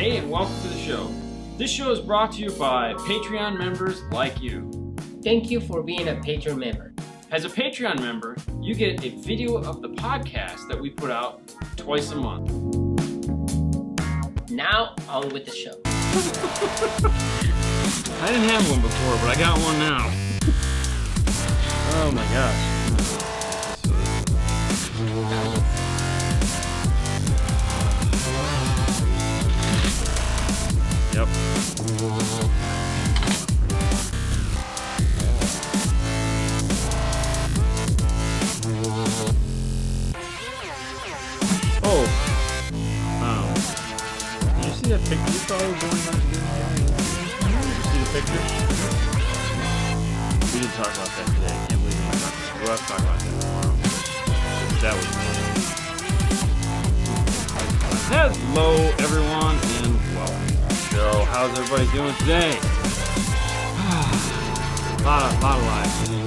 Hey, and welcome to the show. This show is brought to you by Patreon members like you. Thank you for being a Patreon member. As a Patreon member, you get a video of the podcast that we put out twice a month. Now, on with the show. I didn't have one before, but I got one now. Oh my gosh. Yep. Oh. Did you see that picture? You saw going back to Did you see the picture? We didn't talk about that today. I can't believe we're talking. We'll have to talk about that tomorrow. That was funny. Hello, everyone, and welcome to the show. How's everybody doing today? a lot of lives. That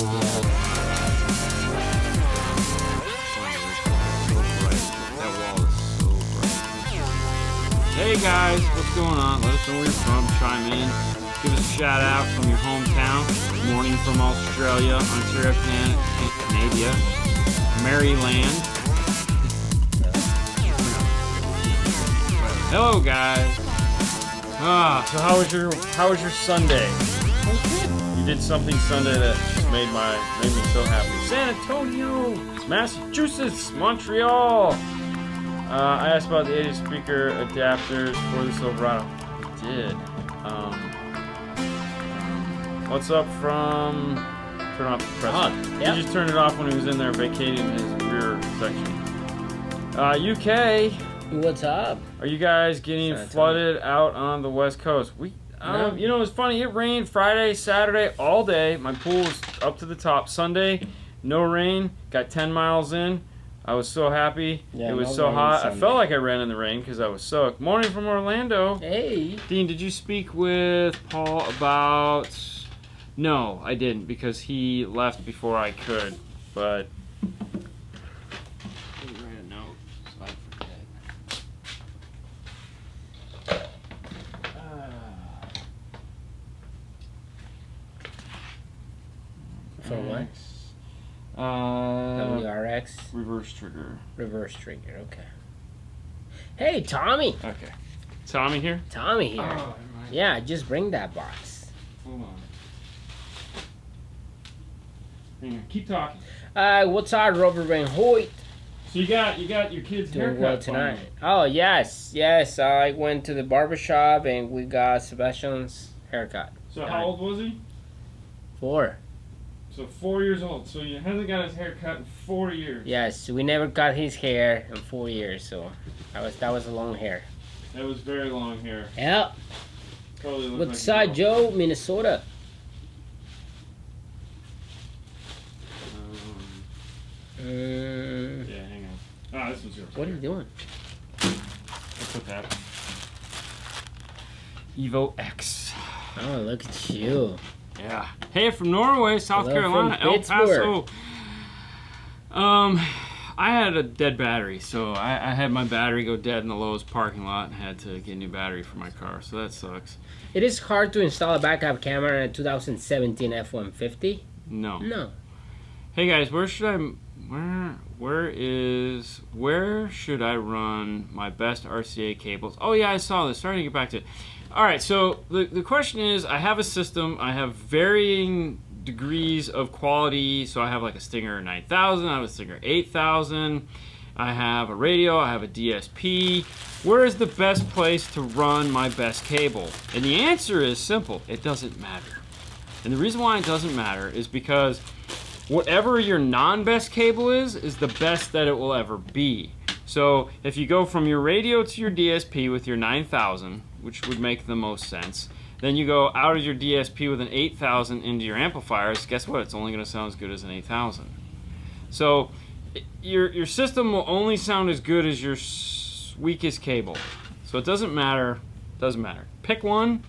wall is so bright. Hey guys, what's going on? Let us know where you're from. Chime in. Give us a shout out from your hometown. Good morning from Australia, Ontario, Canada, Maryland. Hello guys. So how was your Sunday? You did something Sunday that just made me so happy. San Antonio, Massachusetts, Montreal. I asked about the 80 speaker adapters for the Silverado. I did. What's up from? Turn off the compressor. Yep. He just turned it off when he was in there vacating his rear section. UK. What's up? Are you guys getting flooded out on the West Coast? No. You know, it's funny. It rained Friday, Saturday, all day. My pool was up to the top. Sunday, no rain. Got 10 miles in. I was so happy. Yeah, it was so hot. Sunday. I felt like I ran in the rain because I was soaked. Morning from Orlando. Hey. Dean, did you speak with Paul about... No, I didn't because he left before I could. But... For what? WRX? Reverse trigger. Reverse trigger, okay. Hey, Tommy! Okay. Tommy here? Tommy here. Oh, yeah, just bring that box. Hold on. Hang on. Keep talking. What's up, Robert Van Hoyt? So you got your kid's Doing haircut well tonight. Oh, yes. I went to the barbershop and we got Sebastian's haircut. So how old was he? 4. So 4 years old. So he hasn't got his hair cut in 4 years. Yes, we never got his hair in 4 years, so that was a long hair. That was very long hair. Yeah. Totally What's up, Joe? Minnesota. Yeah, hang on. Ah, this one's yours. What are you doing? I'll put that. Evo X. Oh, look at you. Yeah. Hey, from Norway, South Hello Carolina, from El Paso. I had a dead battery, so I had my battery go dead in the Lowe's parking lot and had to get a new battery for my car, so that sucks. It is hard to install a backup camera in a 2017 F-150. No. Hey guys, where should I run my best RCA cables? Oh yeah, I saw this. Starting to get back to it. Alright, so the question is, I have a system, I have varying degrees of quality, so I have like a Stinger 9000, I have a Stinger 8000, I have a radio, I have a DSP. Where is the best place to run my best cable? And the answer is simple, it doesn't matter. And the reason why it doesn't matter is because whatever your non-best cable is the best that it will ever be. So if you go from your radio to your DSP with your 9000, which would make the most sense, then you go out of your DSP with an 8000 into your amplifiers, guess what? It's only going to sound as good as an 8000. So your system will only sound as good as your weakest cable. So it doesn't matter. Pick one,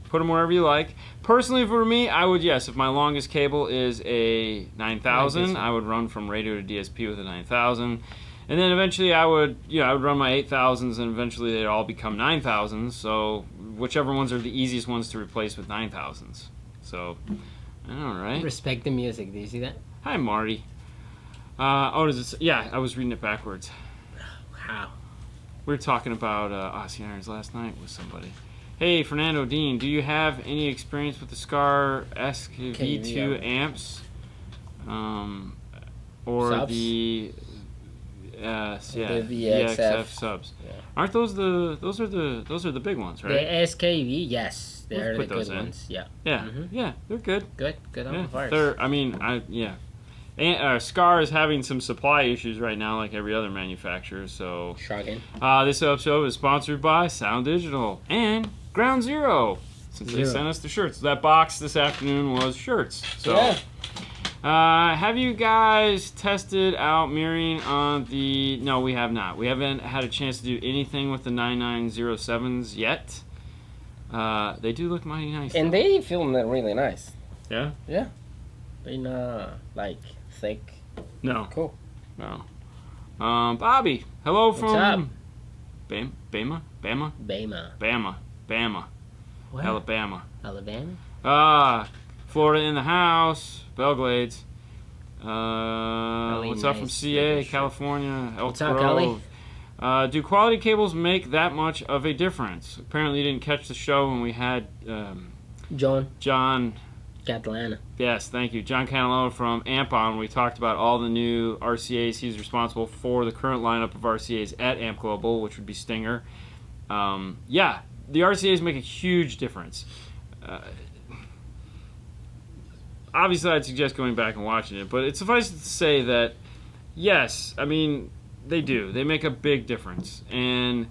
put them wherever you like. Personally, for me, I would, yes, if my longest cable is a 9000, I would run from radio to DSP with a 9000. And then eventually I would run my 8000s, and eventually they'd all become 9000s. So whichever ones are the easiest ones to replace with 9000s. So, I know, right? Respect the music. Do you see that? Hi, Marty. Does it say? Yeah, I was reading it backwards. How? We were talking about Aussie Irons last night with somebody. Hey, Fernando Dean, do you have any experience with the Scar SV2 amps? Or subs? The VXF subs. Yeah. Aren't those those are the big ones, right? The SKV, yes, they're the good ones. Yeah. Yeah. Yeah, they're good. Good amplifiers. And Scar is having some supply issues right now, like every other manufacturer. So, shocking. This episode is sponsored by Sound Digital and Ground Zero, since they sent us the shirts. That box this afternoon was shirts. So, have you guys tested out mirroring on the? No, we have not. We haven't had a chance to do anything with the 9907s yet. They do look mighty nice. And they film really nice. Yeah. Yeah. In like thick. No. Cool. No. Bobby, hello from What's up? Bama. What? Alabama. Florida in the house. Belglades. What's up from CA, California, Elk Grove? Do quality cables make that much of a difference? Apparently you didn't catch the show when we had John Catalana. Yes, thank you. John Catalano from Ampon. We talked about all the new RCAs. He's responsible for the current lineup of RCAs at Amp Global, which would be Stinger. The RCAs make a huge difference. Obviously, I'd suggest going back and watching it, but it suffices to say that, yes, I mean, they do. They make a big difference. And,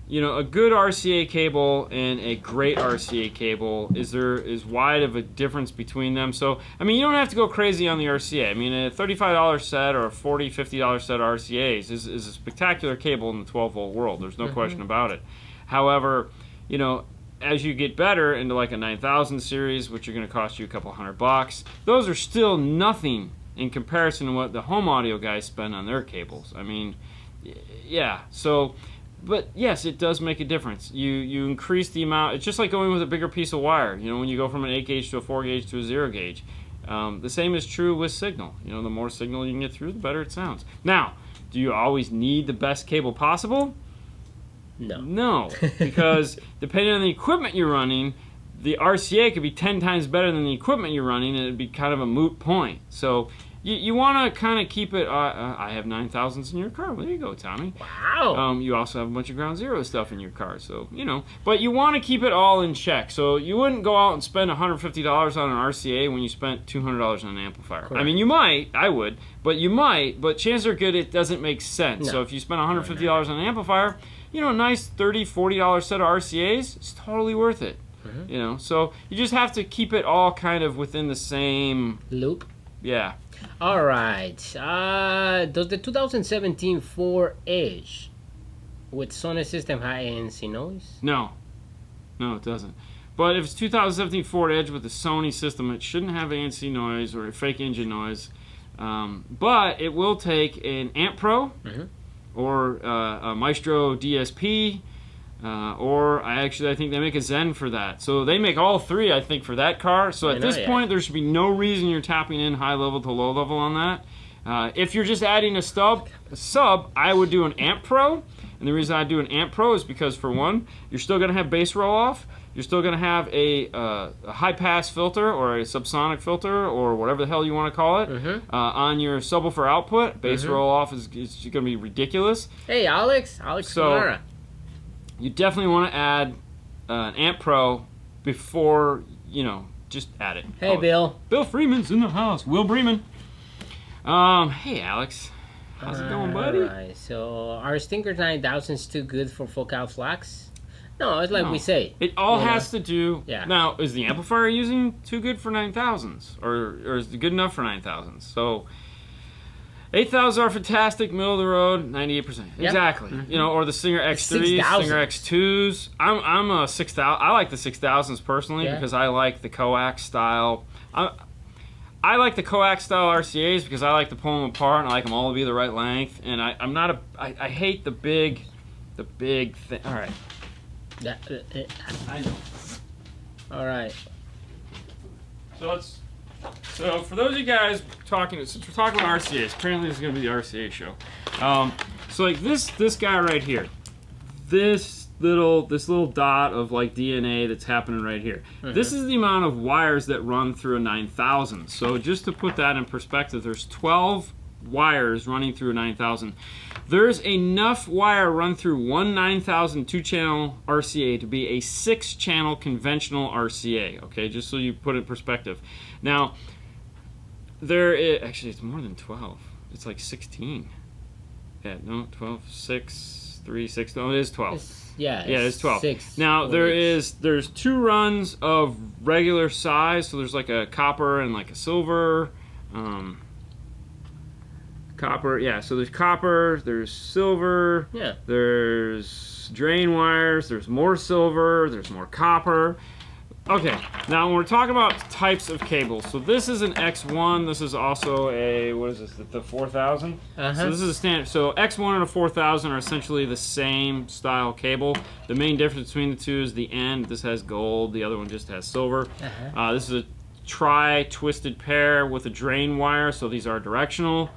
a good RCA cable and a great RCA cable, is wide of a difference between them. So, I mean, you don't have to go crazy on the RCA. I mean, a $35 set or a $40, $50 set of RCAs is a spectacular cable in the 12-volt world. There's no question about it. However, as you get better into like a 9000 series, which are going to cost you a couple $100, those are still nothing in comparison to what the home audio guys spend on their cables. I mean, yeah. So, but yes, it does make a difference. You increase the amount. It's just like going with a bigger piece of wire. When you go from an 8 gauge to a 4 gauge to a 0 gauge. The same is true with signal. The more signal you can get through, the better it sounds. Now, do you always need the best cable possible? No, because depending on the equipment you're running, the RCA could be 10 times better than the equipment you're running, and it'd be kind of a moot point. So you want to kind of keep it. I have 9000s in your car. There you go, Tommy. Wow. You also have a bunch of Ground Zero stuff in your car, so But you want to keep it all in check. So you wouldn't go out and spend $150 on an RCA when you spent $200 on an amplifier. Correct. I mean, you might. I would, but you might. But chances are good it doesn't make sense. No. So if you spend $150 on an amplifier, a nice $30, $40 set of RCAs, it's totally worth it. So you just have to keep it all kind of within the same loop. Yeah. All right. Does the 2017 Ford Edge with Sony system have ANC noise? No, it doesn't. But if it's 2017 Ford Edge with the Sony system, it shouldn't have ANC noise or a fake engine noise. But it will take an Amp Pro. Or a Maestro DSP, or I think they make a Zen for that. So they make all three, I think, for that car. So at this point, there should be no reason you're tapping in high level to low level on that. If you're just adding a sub, I would do an Amp Pro. And the reason I do an Amp Pro is because, for one, you're still going to have bass roll off. You're still going to have a high-pass filter or a subsonic filter or whatever the hell you want to call it on your subwoofer output. Bass roll-off is going to be ridiculous. Hey, Alex Kamara. You definitely want to add an Amp Pro before, just add it. Hey, Bill. Bill Freeman's in the house. Will Breeman. Hey, Alex. How's it going, buddy? All right, so are Stinger 9000s too good for focal flags? No, it's like we say. It all has to do... Yeah. Now, is the amplifier using too good for 9000s? Or is it good enough for 9000s? So, 8000s are fantastic, middle of the road, 98%. Yep. Exactly. Or the Stinger X3s, Stinger X2s. I'm a 6000... I like the 6000s personally because I like the coax style. I like the coax style RCAs because I like to pull them apart and I like them all to be the right length. And I'm not a. I hate the big thing. All right. I know. All right. So for those of you guys talking, since we're talking about RCAs, apparently this is going to be the RCA show. So like this guy right here, this little dot of like DNA that's happening right here. This is the amount of wires that run through a 9000. So just to put that in perspective, there's 12 wires running through a 9000. There's enough wire run through one 9000 2-channel RCA to be a 6-channel conventional RCA. Okay, just so you put it in perspective. Now, actually it's more than 12. It's like 16. Yeah, no, 12, 6, 3, 6. No, it is 12. It's 12. 6. Now there's 2 runs of regular size. So there's like a copper and like a silver. Copper, yeah, so there's copper, there's silver, there's drain wires, there's more silver, there's more copper. Okay, now when we're talking about types of cables, so this is an X1, this is also a, what is this, the 4000? So this is a standard, so X1 and a 4000 are essentially the same style cable. The main difference between the two is the end. This has gold, the other one just has silver. This is a tri-twisted pair with a drain wire, so these are directional.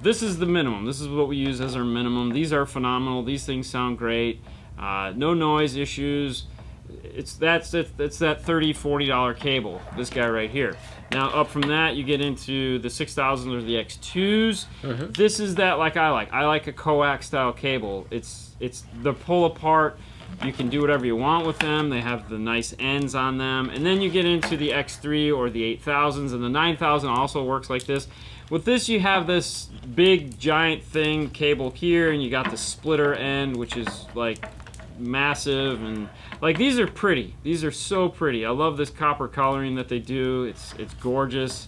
This is the minimum. This is what we use as our minimum. These are phenomenal. These things sound great. No noise issues. It's that $30-$40 cable. This guy right here. Now up from that, you get into the 6000 or the X2s. This is that like I like. I like a coax style cable. It's the pull apart. You can do whatever you want with them. They have the nice ends on them. And then you get into the X3 or the 8000s, and the 9000 also works like this. With this, you have this big giant thing cable here, and you got the splitter end, which is like massive, and like these are pretty. These are so pretty. I love this copper coloring that they do. It's gorgeous.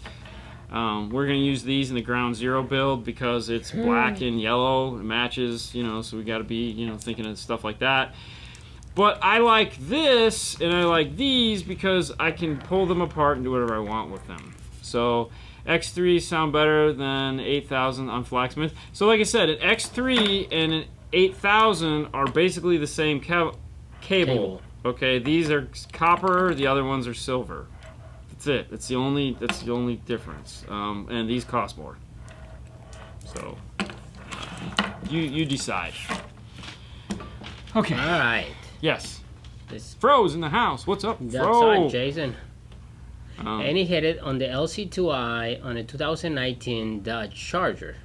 We're gonna use these in the ground zero build because it's black and yellow. It matches, you know, so we got to be, you know, thinking of stuff like that. But I like this and I like these because I can pull them apart and do whatever I want with them. So X3 sound better than 8000 on Flaxsmith. So like I said, an X3 and an 8000 are basically the same cable. Okay, these are copper, the other ones are silver. That's it. That's the only difference. And these cost more. So you decide. Okay. All right. Yes. Fro's in the house. What's up, That's Fro? right, Jason. And he hit it on the LC2I on a 2019 Dodge Charger.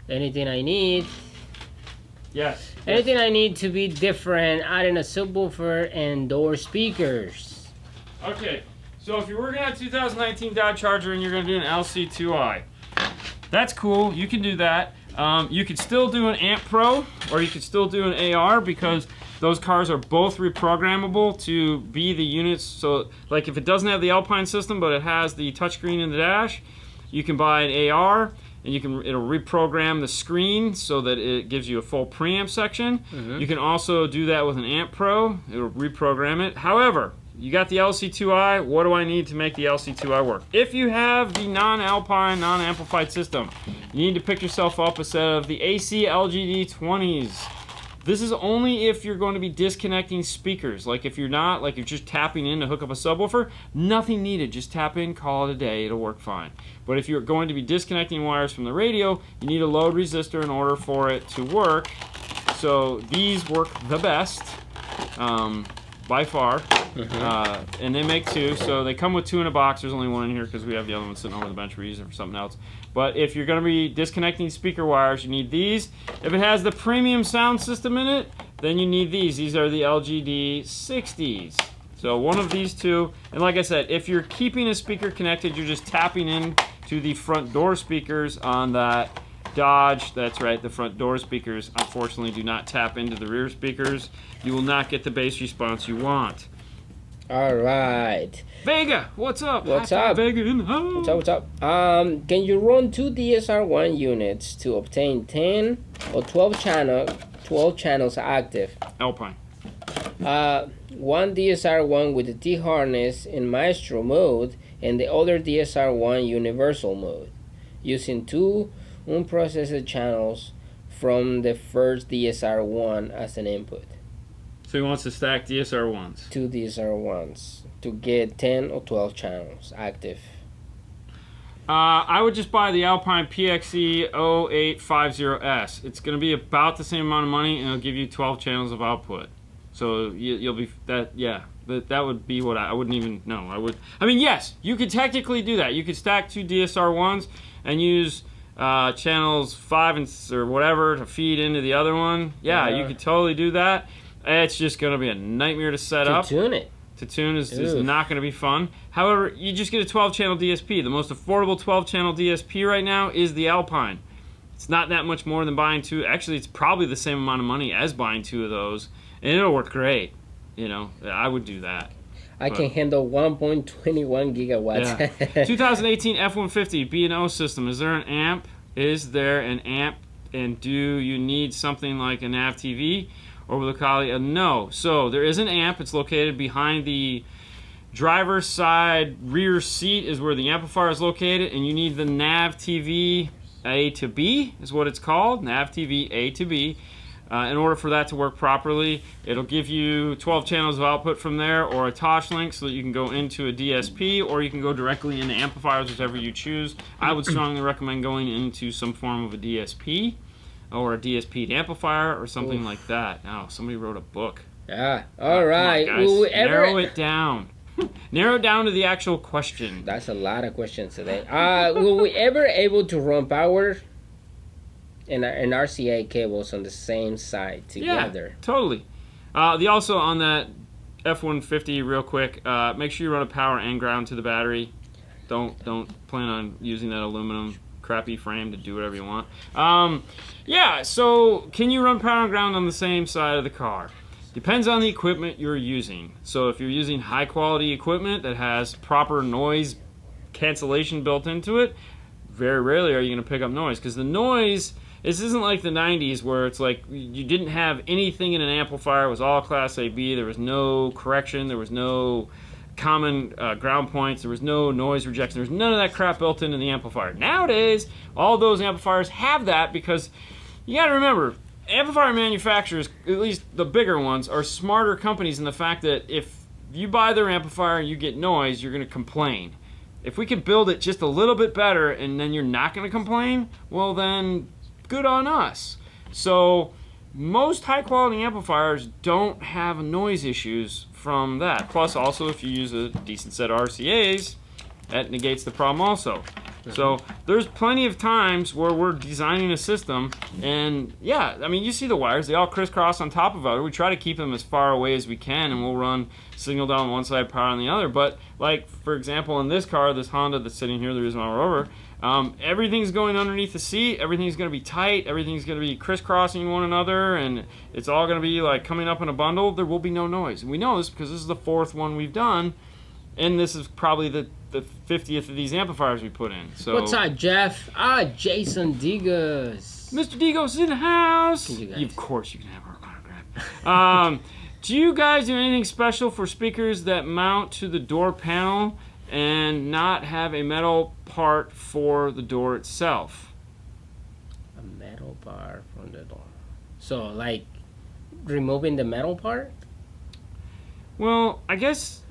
Anything I need? Yes. Anything I need to be different, adding a subwoofer and door speakers. Okay, so if you're working on a 2019 Dodge Charger and you're going to do an LC2I, that's cool. You can do that. You could still do an Amp Pro or you could still do an AR because those cars are both reprogrammable to be the units. So like if it doesn't have the Alpine system but it has the touchscreen in the dash, you can buy an AR and it'll reprogram the screen so that it gives you a full preamp section. You can also do that with an Amp Pro. It'll reprogram it. However, you got the LC2I. What do I need to make the LC2I work? If you have the non-Alpine, non-amplified system, you need to pick yourself up a set of the AC LGD 20s. This is only if you're going to be disconnecting speakers. Like if you're not, like you're just tapping in to hook up a subwoofer, nothing needed. Just tap in, call it a day, it'll work fine. But if you're going to be disconnecting wires from the radio, you need a load resistor in order for it to work. So these work the best, by far. And they make 2, so they come with 2 in a box. There's only 1 in here because we have the other one sitting over the bench. We're using it for something else. But if you're going to be disconnecting speaker wires, you need these. If it has the premium sound system in it, then you need these. These are the LGD 60s. So one of these 2. And like I said, if you're keeping a speaker connected, you're just tapping in to the front door speakers on that Dodge. That's right, the front door speakers unfortunately do not tap into the rear speakers. You will not get the bass response you want. All right. Vega, what's up? What's up? Vega in the house. What's up? Can you run 2 DSR1 units to obtain 10 or 12 channels active? Alpine. One DSR1 with the T harness in Maestro mode and the other DSR1 universal mode, using two unprocessed channels from the first DSR1 as an input. So he wants to stack DSR1s. Two DSR1s to get 10 or 12 channels active. I would just buy the Alpine PXE 0850S. It's going to be about the same amount of money, and it'll give you 12 channels of output. So you'll be that, yeah. That would be what I wouldn't even know. I mean, yes, you could technically do that. You could stack two DSR1s and use channels 5 or whatever to feed into the other one. Yeah, you could totally do that. It's just going to be a nightmare to set up. To tune it. To tune is not going to be fun. However, you just get a 12-channel DSP. The most affordable 12-channel DSP right now is the Alpine. It's not that much more than buying two. Actually, it's probably the same amount of money as buying two of those, and it'll work great. You know, I would do that. I can handle 1.21 gigawatts. Yeah. 2018 F-150 B&O system. Is there an amp? Is there an amp? And do you need something like a nav TV? Or will the Koalas? No. So there is an amp. It's located behind the driver's side rear seat is where the amplifier is located, and you need the nav TV A to B is what it's called. Nav TV A to B. In order for that to work properly, it'll give you 12 channels of output from there, or a touch link so that you can go into a DSP, or you can go directly into amplifiers, whichever you choose. I would strongly recommend going into some form of a DSP. Or a DSP amplifier or something like that. Now, somebody wrote a book. Yeah. All right. On, guys. Narrow it down. Narrow it down to the actual question. That's a lot of questions today. Will we ever able to run power and RCA cables on the same side together? Yeah, totally. Also on that F-150, real quick, make sure you run a power and ground to the battery. Don't plan on using that aluminum crappy frame to do whatever you want. Yeah, so can you run power and ground on the same side of the car? Depends on the equipment you're using. So if you're using high quality equipment that has proper noise cancellation built into it, very rarely are you going to pick up noise, because the noise, this isn't like the 90s where it's like you didn't have anything in an amplifier. It was all Class A/B. There was no correction. There was no common ground points. There was no noise rejection. There was none of that crap built into the amplifier. Nowadays, all those amplifiers have that, because you got to remember, amplifier manufacturers, at least the bigger ones, are smarter companies in the fact that if you buy their amplifier and you get noise, you're going to complain. If we can build it just a little bit better and then you're not going to complain, well then, good on us. So most high quality amplifiers don't have noise issues from that. Plus also, if you use a decent set of RCAs, that negates the problem also. So there's plenty of times where we're designing a system, and yeah, I mean, you see the wires, they all crisscross on top of each other. We try to keep them as far away as we can, and we'll run signal down one side, power on the other. But like, for example, in this car, this Honda that's sitting here, the reason why we're over, everything's going underneath the seat, everything's going to be tight, everything's going to be crisscrossing one another, and it's all going to be like coming up in a bundle. There will be no noise. And we know this because this is the 4th one we've done, and this is probably the 50th of these amplifiers we put in. So what's up, Jeff? Jason Digos. Mr. Digos is in the house. Of course you can have our autograph. Do you guys do anything special for speakers that mount to the door panel and not have a metal part for the door itself? A metal part from the door. So, like, removing the metal part? Well, I guess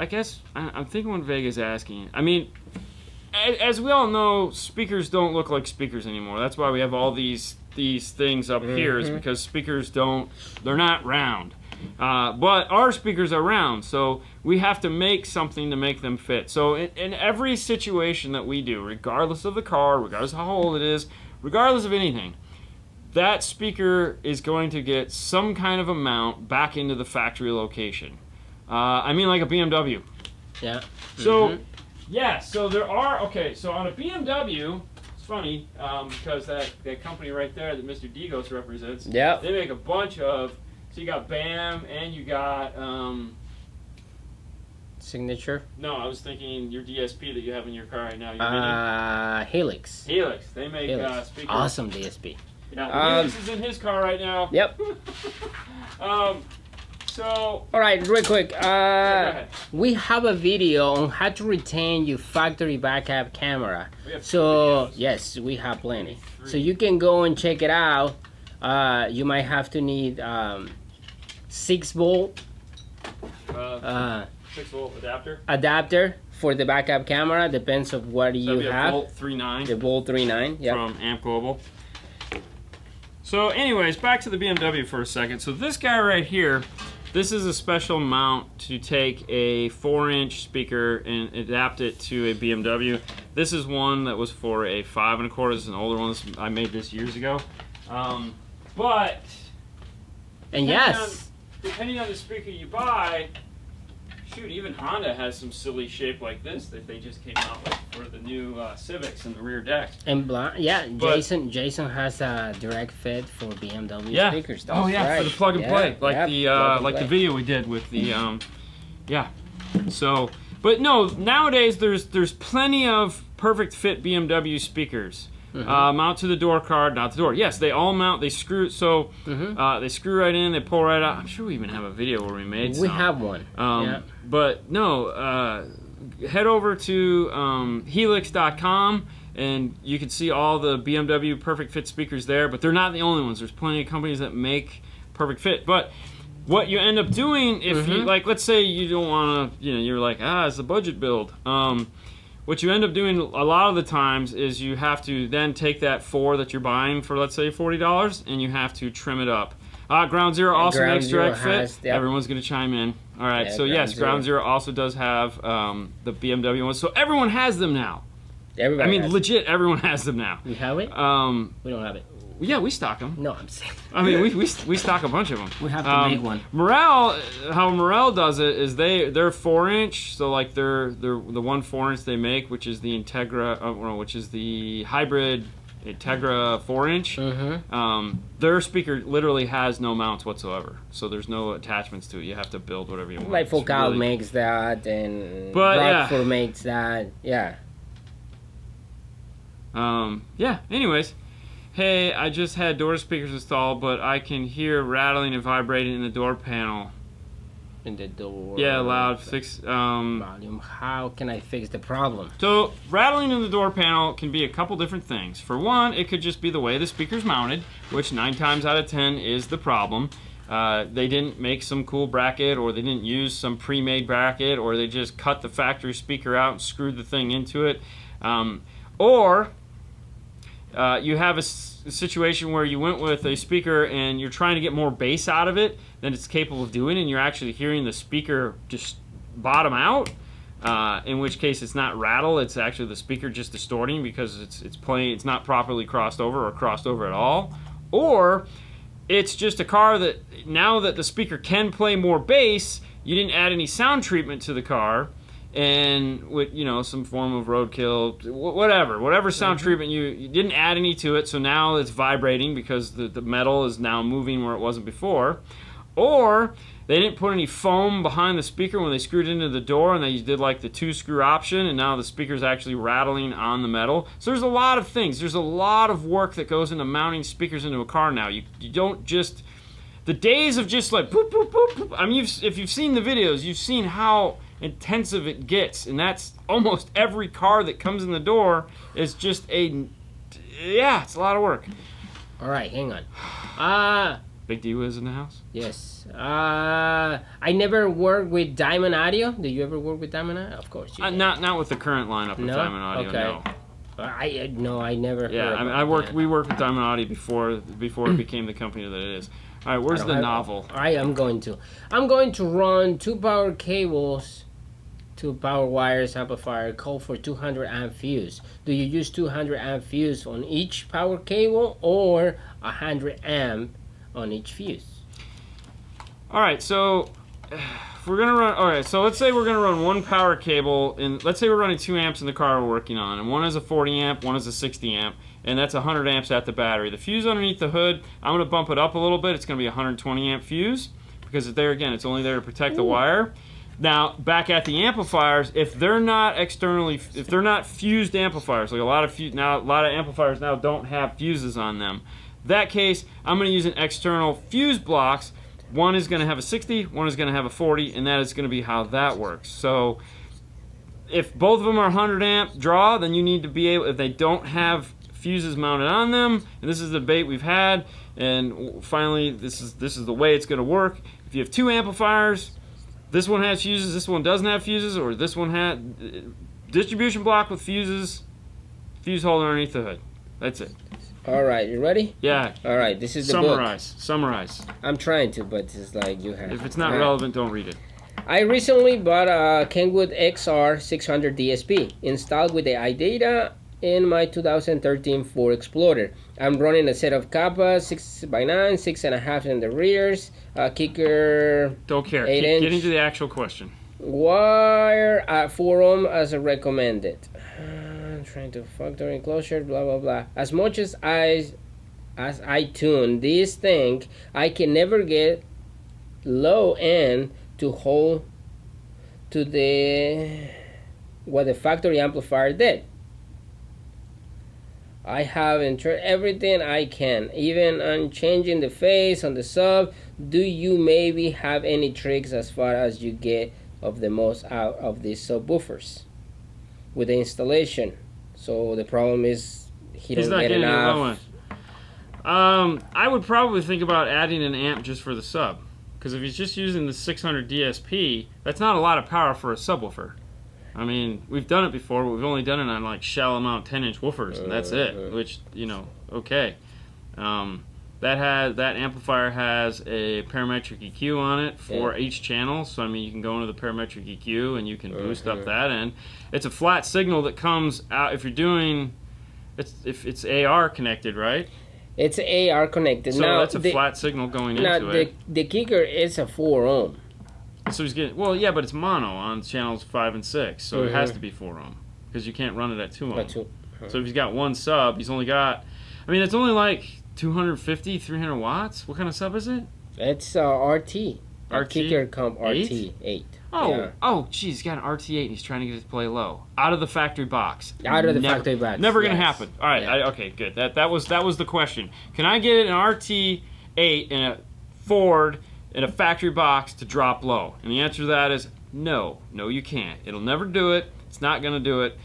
I'm thinking what Vega's asking. I mean, as we all know, speakers don't look like speakers anymore. That's why we have all these things up here, is because speakers they're not round. But our speakers are round, so we have to make something to make them fit. So in every situation that we do, regardless of the car, regardless of how old it is, regardless of anything, that speaker is going to get some kind of a mount back into the factory location. I mean, like a BMW. Yeah. So, yeah, so there are, okay, so on a BMW, it's funny, because that company right there that Mr. Digos represents, yeah, they make a bunch of, so you got BAM, and you got, Signature? No, I was thinking your DSP that you have in your car right now. Helix. Helix. They make speakers. Awesome DSP. Yeah, Helix is in his car right now. Yep. So, all right, real quick. go ahead. We have a video on how to retain your factory backup camera. We have So 2 videos. yes, we have plenty. 3. So you can go and check it out. You might have to need 6-volt 6-volt adapter. adapter for the backup camera. Depends of what you That'd be have. a Volt 3.9 The Volt 3.9. Yeah. from Amp Global. So anyways, back to the BMW for a second. So this guy right here, this is a special mount to take a 4-inch speaker and adapt it to a BMW. This is one that was for a 5 1/4. This is an older one. I made this years ago. But And yes. depending on the speaker you buy, shoot, even Honda has some silly shape like this that they just came out with for the new Civics in the rear deck. And yeah, But- Jason has a direct fit for BMW Yeah. speakers. Oh yeah, That's for the right. plug and play, Yeah, like yeah, the plug and like the play. video we did with the yeah. So, but no, nowadays there's plenty of perfect fit BMW speakers. Mount to the door card, not the door. Yes, they all mount. They screw so they screw right in. They pull right out. I'm sure we even have a video where we made. We some. have one. Yeah. But no, head over to helix.com and you can see all the BMW perfect fit speakers there. But they're not the only ones. There's plenty of companies that make perfect fit. But what you end up doing if you like, let's say you don't want to, you're like, it's a budget build. What you end up doing a lot of the times is you have to then take that 4 that you're buying for, let's say, $40, and you have to trim it up. Ground Zero also Ground makes Zero direct fit. has, yep. Everyone's going to chime in. All right, Yeah, so Ground yes, Ground Zero. Zero also does have the BMW ones. So everyone has them now. Everybody I mean, has legit, everyone has them now. it. We have it? We don't have it. Yeah, we stock them. No, I'm saying. I mean, we stock a bunch of them. We have to make one. Morell, how Morell does it is they're 4-inch, so like they're the one 4-inch they make, which is the Integra, which is the hybrid Integra 4-inch. Their speaker literally has no mounts whatsoever, so there's no attachments to it. You have to build whatever you want. Like It's Focal really- makes that, and But, yeah. Rockford makes that. Yeah. Yeah. Anyways. Hey, I just had door speakers installed, but I can hear rattling and vibrating in the door panel. In the door. Yeah, loud. Fix. Volume. How can I fix the problem? So, rattling in the door panel can be a couple different things. For one, it could just be the way the speaker's mounted, which 9 times out of 10 is the problem. They didn't make some cool bracket, or they didn't use some pre-made bracket, or they just cut the factory speaker out and screwed the thing into it. Or you have a situation where you went with a speaker and you're trying to get more bass out of it than it's capable of doing, and you're actually hearing the speaker just bottom out. In which case, it's not rattle; it's actually the speaker just distorting because it's playing. It's not properly crossed over or crossed over at all. Or it's just a car that now that the speaker can play more bass, you didn't add any sound treatment to the car. And with some form of roadkill, whatever sound treatment you didn't add any to it, so now it's vibrating because the metal is now moving where it wasn't before. Or they didn't put any foam behind the speaker when they screwed it into the door, and they did like the 2-screw option, and now the speaker's actually rattling on the metal. So there's a lot of things. There's a lot of work that goes into mounting speakers into a car now. You don't just the days of just like boop boop boop, boop. I mean, if you've seen the videos, you've seen how intensive it gets, and that's almost every car that comes in the door is just it's a lot of work. All right, hang on. Big D was in the house. Yes. I never worked with Diamond Audio. Did you ever work with Diamond Audio? Of course. You did. Not with the current lineup of No? Diamond Audio. Okay. No. I never. Yeah, heard I mean, about we worked with Diamond Audio before it became the company that it is. All right, where's the novel? I am going to. I'm going to run 2 power cables. 2 power wires, amplifier, call for 200 amp fuse. Do you use 200 amp fuse on each power cable or 100 amp on each fuse? All right, so if we're gonna run. All right, so let's say we're gonna run 1 power cable, and let's say we're running 2 amps in the car we're working on, and one is a 40 amp, one is a 60 amp, and that's 100 amps at the battery. The fuse underneath the hood, I'm gonna bump it up a little bit. It's gonna be a 120 amp fuse because there again, it's only there to protect the wire. Now, back at the amplifiers, if they're not fused amplifiers, like a lot of amplifiers now don't have fuses on them. In that case, I'm going to use an external fuse blocks one is going to have a 60, one is going to have a 40, and that is going to be how that works. So if both of them are 100 amp draw, then you need to be able, if they don't have fuses mounted on them, and this is the debate we've had, and finally this is the way it's going to work. If you have two amplifiers, this one has fuses, this one doesn't have fuses, or this one had distribution block with fuses, fuse holder underneath the hood. That's it. All right, you ready? Yeah. All right, this is the Summarize. I'm trying to, but it's like you have. If it's not relevant, don't read it. I recently bought a Kenwood XR 600 DSP installed with the iData in my 2013 Ford Explorer. I'm running a set of Kappa 6x9, 6.5 in the rears, kicker. Don't care. 8-inch. Get into the actual question. Wire at 4 ohm as recommended. I'm trying to factor enclosure, blah blah blah. As much as I tune this thing, I can never get low end to hold to what the factory amplifier did. I have tried everything I can, even on changing the phase on the sub. Do you maybe have any tricks as far as you get of the most out of these subwoofers with the installation? So the problem is he's not getting enough. I would probably think about adding an amp just for the sub, because if he's just using the 600 DSP, that's not a lot of power for a subwoofer. I mean, we've done it before, but we've only done it on like shallow mount 10-inch woofers, and that's it. Which, you know, okay. That amplifier has a parametric EQ on it for each channel, so I mean you can go into the parametric EQ and you can boost up that end. It's a flat signal that comes out if you're doing, if it's AR connected, right? It's AR connected. So now, that's a flat signal going into it. The kicker is a 4 ohm. So he's getting, well, yeah, but it's mono on channels 5 and 6, so it has to be 4 ohm because you can't run it at 2 ohm. So if he's got one sub, he's only got, I mean, it's only like 250, 300 watts. What kind of sub is it? It's RT. RT? Kicker comp RT 8. Oh, yeah. Oh, geez, he's got an RT8 and he's trying to get it to play low. Out of the factory box. Out of the factory box. Never going to happen. All right, yeah. Okay, good. That was the question. Can I get an RT8 in a Ford in a factory box to drop low? And the answer to that is no. No, you can't. It'll never do it. It's not going to do it.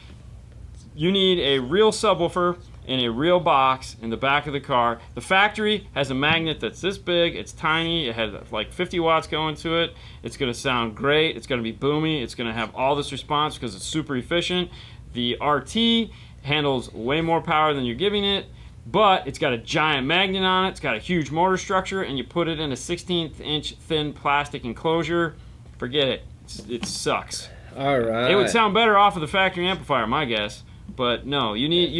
You need a real subwoofer in a real box in the back of the car. The factory has a magnet that's this big. It's tiny. It has like 50 watts going to it. It's going to sound great. It's going to be boomy. It's going to have all this response because it's super efficient. The RT handles way more power than you're giving it, but it's got a giant magnet on it. It's got a huge motor structure, and you put it in a 16th inch thin plastic enclosure. Forget it. It sucks. All right. It would sound better off of the factory amplifier, my guess. But no, you need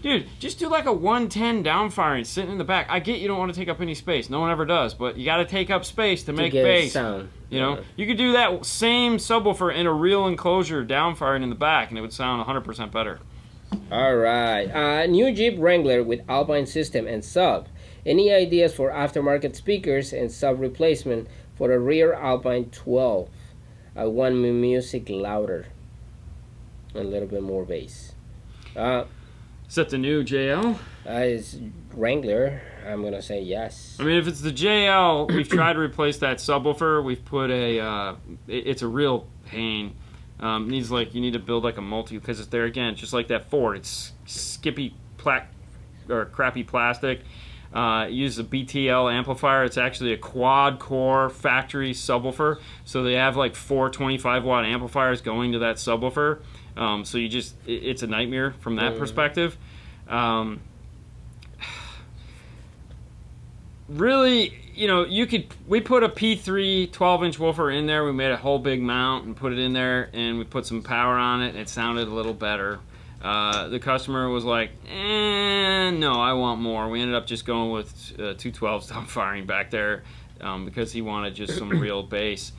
dude, just do like a 110 downfiring sitting in the back. I get you don't want to take up any space. No one ever does, but you got to take up space to make bass. Sound. You know, you could do that same subwoofer in a real enclosure downfiring in the back, and it would sound 100% better. All right. New Jeep Wrangler with Alpine system and sub. Any ideas for aftermarket speakers and sub replacement for a rear Alpine 12? I want my music louder, a little bit more bass. Is that the new JL? It's Wrangler. I'm gonna say yes. I mean, if it's the JL, we've tried to replace that subwoofer. We've put a, it's a real pain. Needs like, you need to build like a multi, because it's there again, just like that Ford. It's skippy crappy plastic. It uses a BTL amplifier. It's actually a quad core factory subwoofer. So they have like 4 25 watt amplifiers going to that subwoofer. So you just, it's a nightmare from that perspective. Really, you know, we put a P3 12-inch woofer in there. We made a whole big mount and put it in there, and we put some power on it, and it sounded a little better. The customer was like, no, I want more. We ended up just going with 212s downfiring back there because he wanted just some real bass.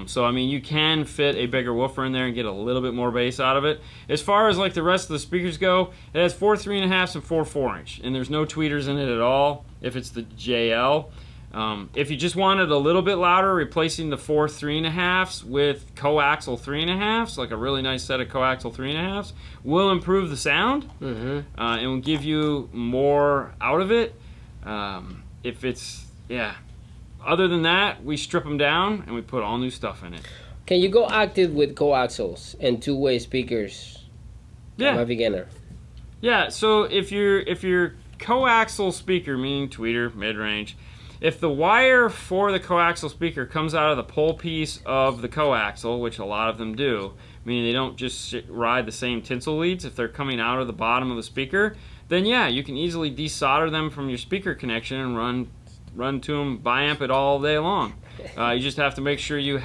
So, I mean, you can fit a bigger woofer in there and get a little bit more bass out of it. As far as, like, the rest of the speakers go, it has 4 3.5s and 4 4-inch, and there's no tweeters in it at all if it's the JL. If you just wanted a little bit louder, replacing the 4 3.5s with Coaxial 3.5s, like a really nice set of Coaxial 3.5s, will improve the sound and will give you more out of it. If it's, other than that, we strip them down and we put all new stuff in it. Can you go active with coaxials and two-way speakers? Yeah. I'm a beginner. Yeah, so if your coaxial speaker, meaning tweeter, mid-range, if the wire for the coaxial speaker comes out of the pole piece of the coaxial, which a lot of them do, meaning they don't just ride the same tinsel leads, if they're coming out of the bottom of the speaker, then yeah, you can easily desolder them from your speaker connection and run to them, biamp it all day long. You just have to make sure you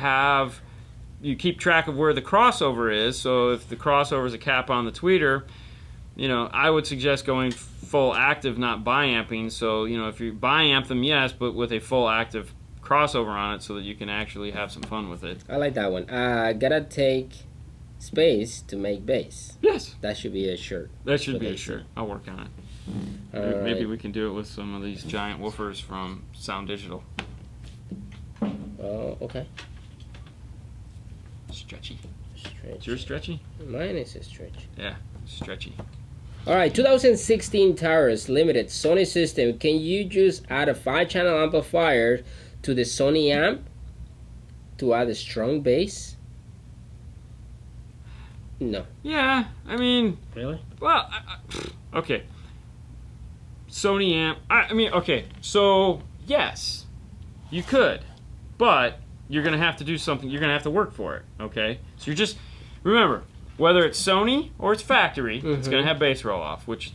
keep track of where the crossover is. So if the crossover is a cap on the tweeter, I would suggest going full active, not biamping. So, if you biamp them, yes, but with a full active crossover on it so that you can actually have some fun with it. I like that one. Gotta take space to make bass. Yes. That should be a shirt. That should be a shirt. I'll work on it. Maybe we can do it with some of these giant woofers from Sound Digital. Oh, okay. Stretchy. Stretchy. Is yours stretchy? Mine is a stretch. Yeah, stretchy. All right, 2016 Taurus Limited Sony system. Can you just add a 5-channel amplifier to the Sony amp to add a strong bass? No. Yeah, I mean... Really? Well, okay. Sony amp... okay, so, yes, you could, but you're going to have to do something. You're going to have to work for it, okay? So you're just... Remember, whether it's Sony or it's factory, it's going to have bass roll-off, which,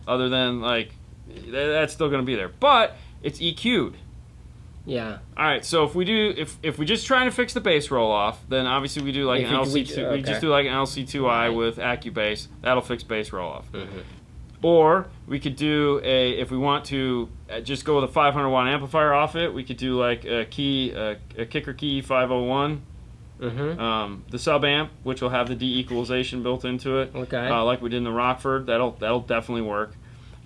other than, that's still going to be there. But it's EQ'd. Yeah. All right, so if we just trying to fix the bass roll-off, then obviously we do like an LC2. We just do like an LC2I with Acubase. That'll fix bass roll-off. Or we could do if we want to just go with a 500 watt amplifier off it, we could do like a kicker key 501. The sub amp, which will have the de-equalization built into it. Okay. Like we did in the Rockford, that'll definitely work.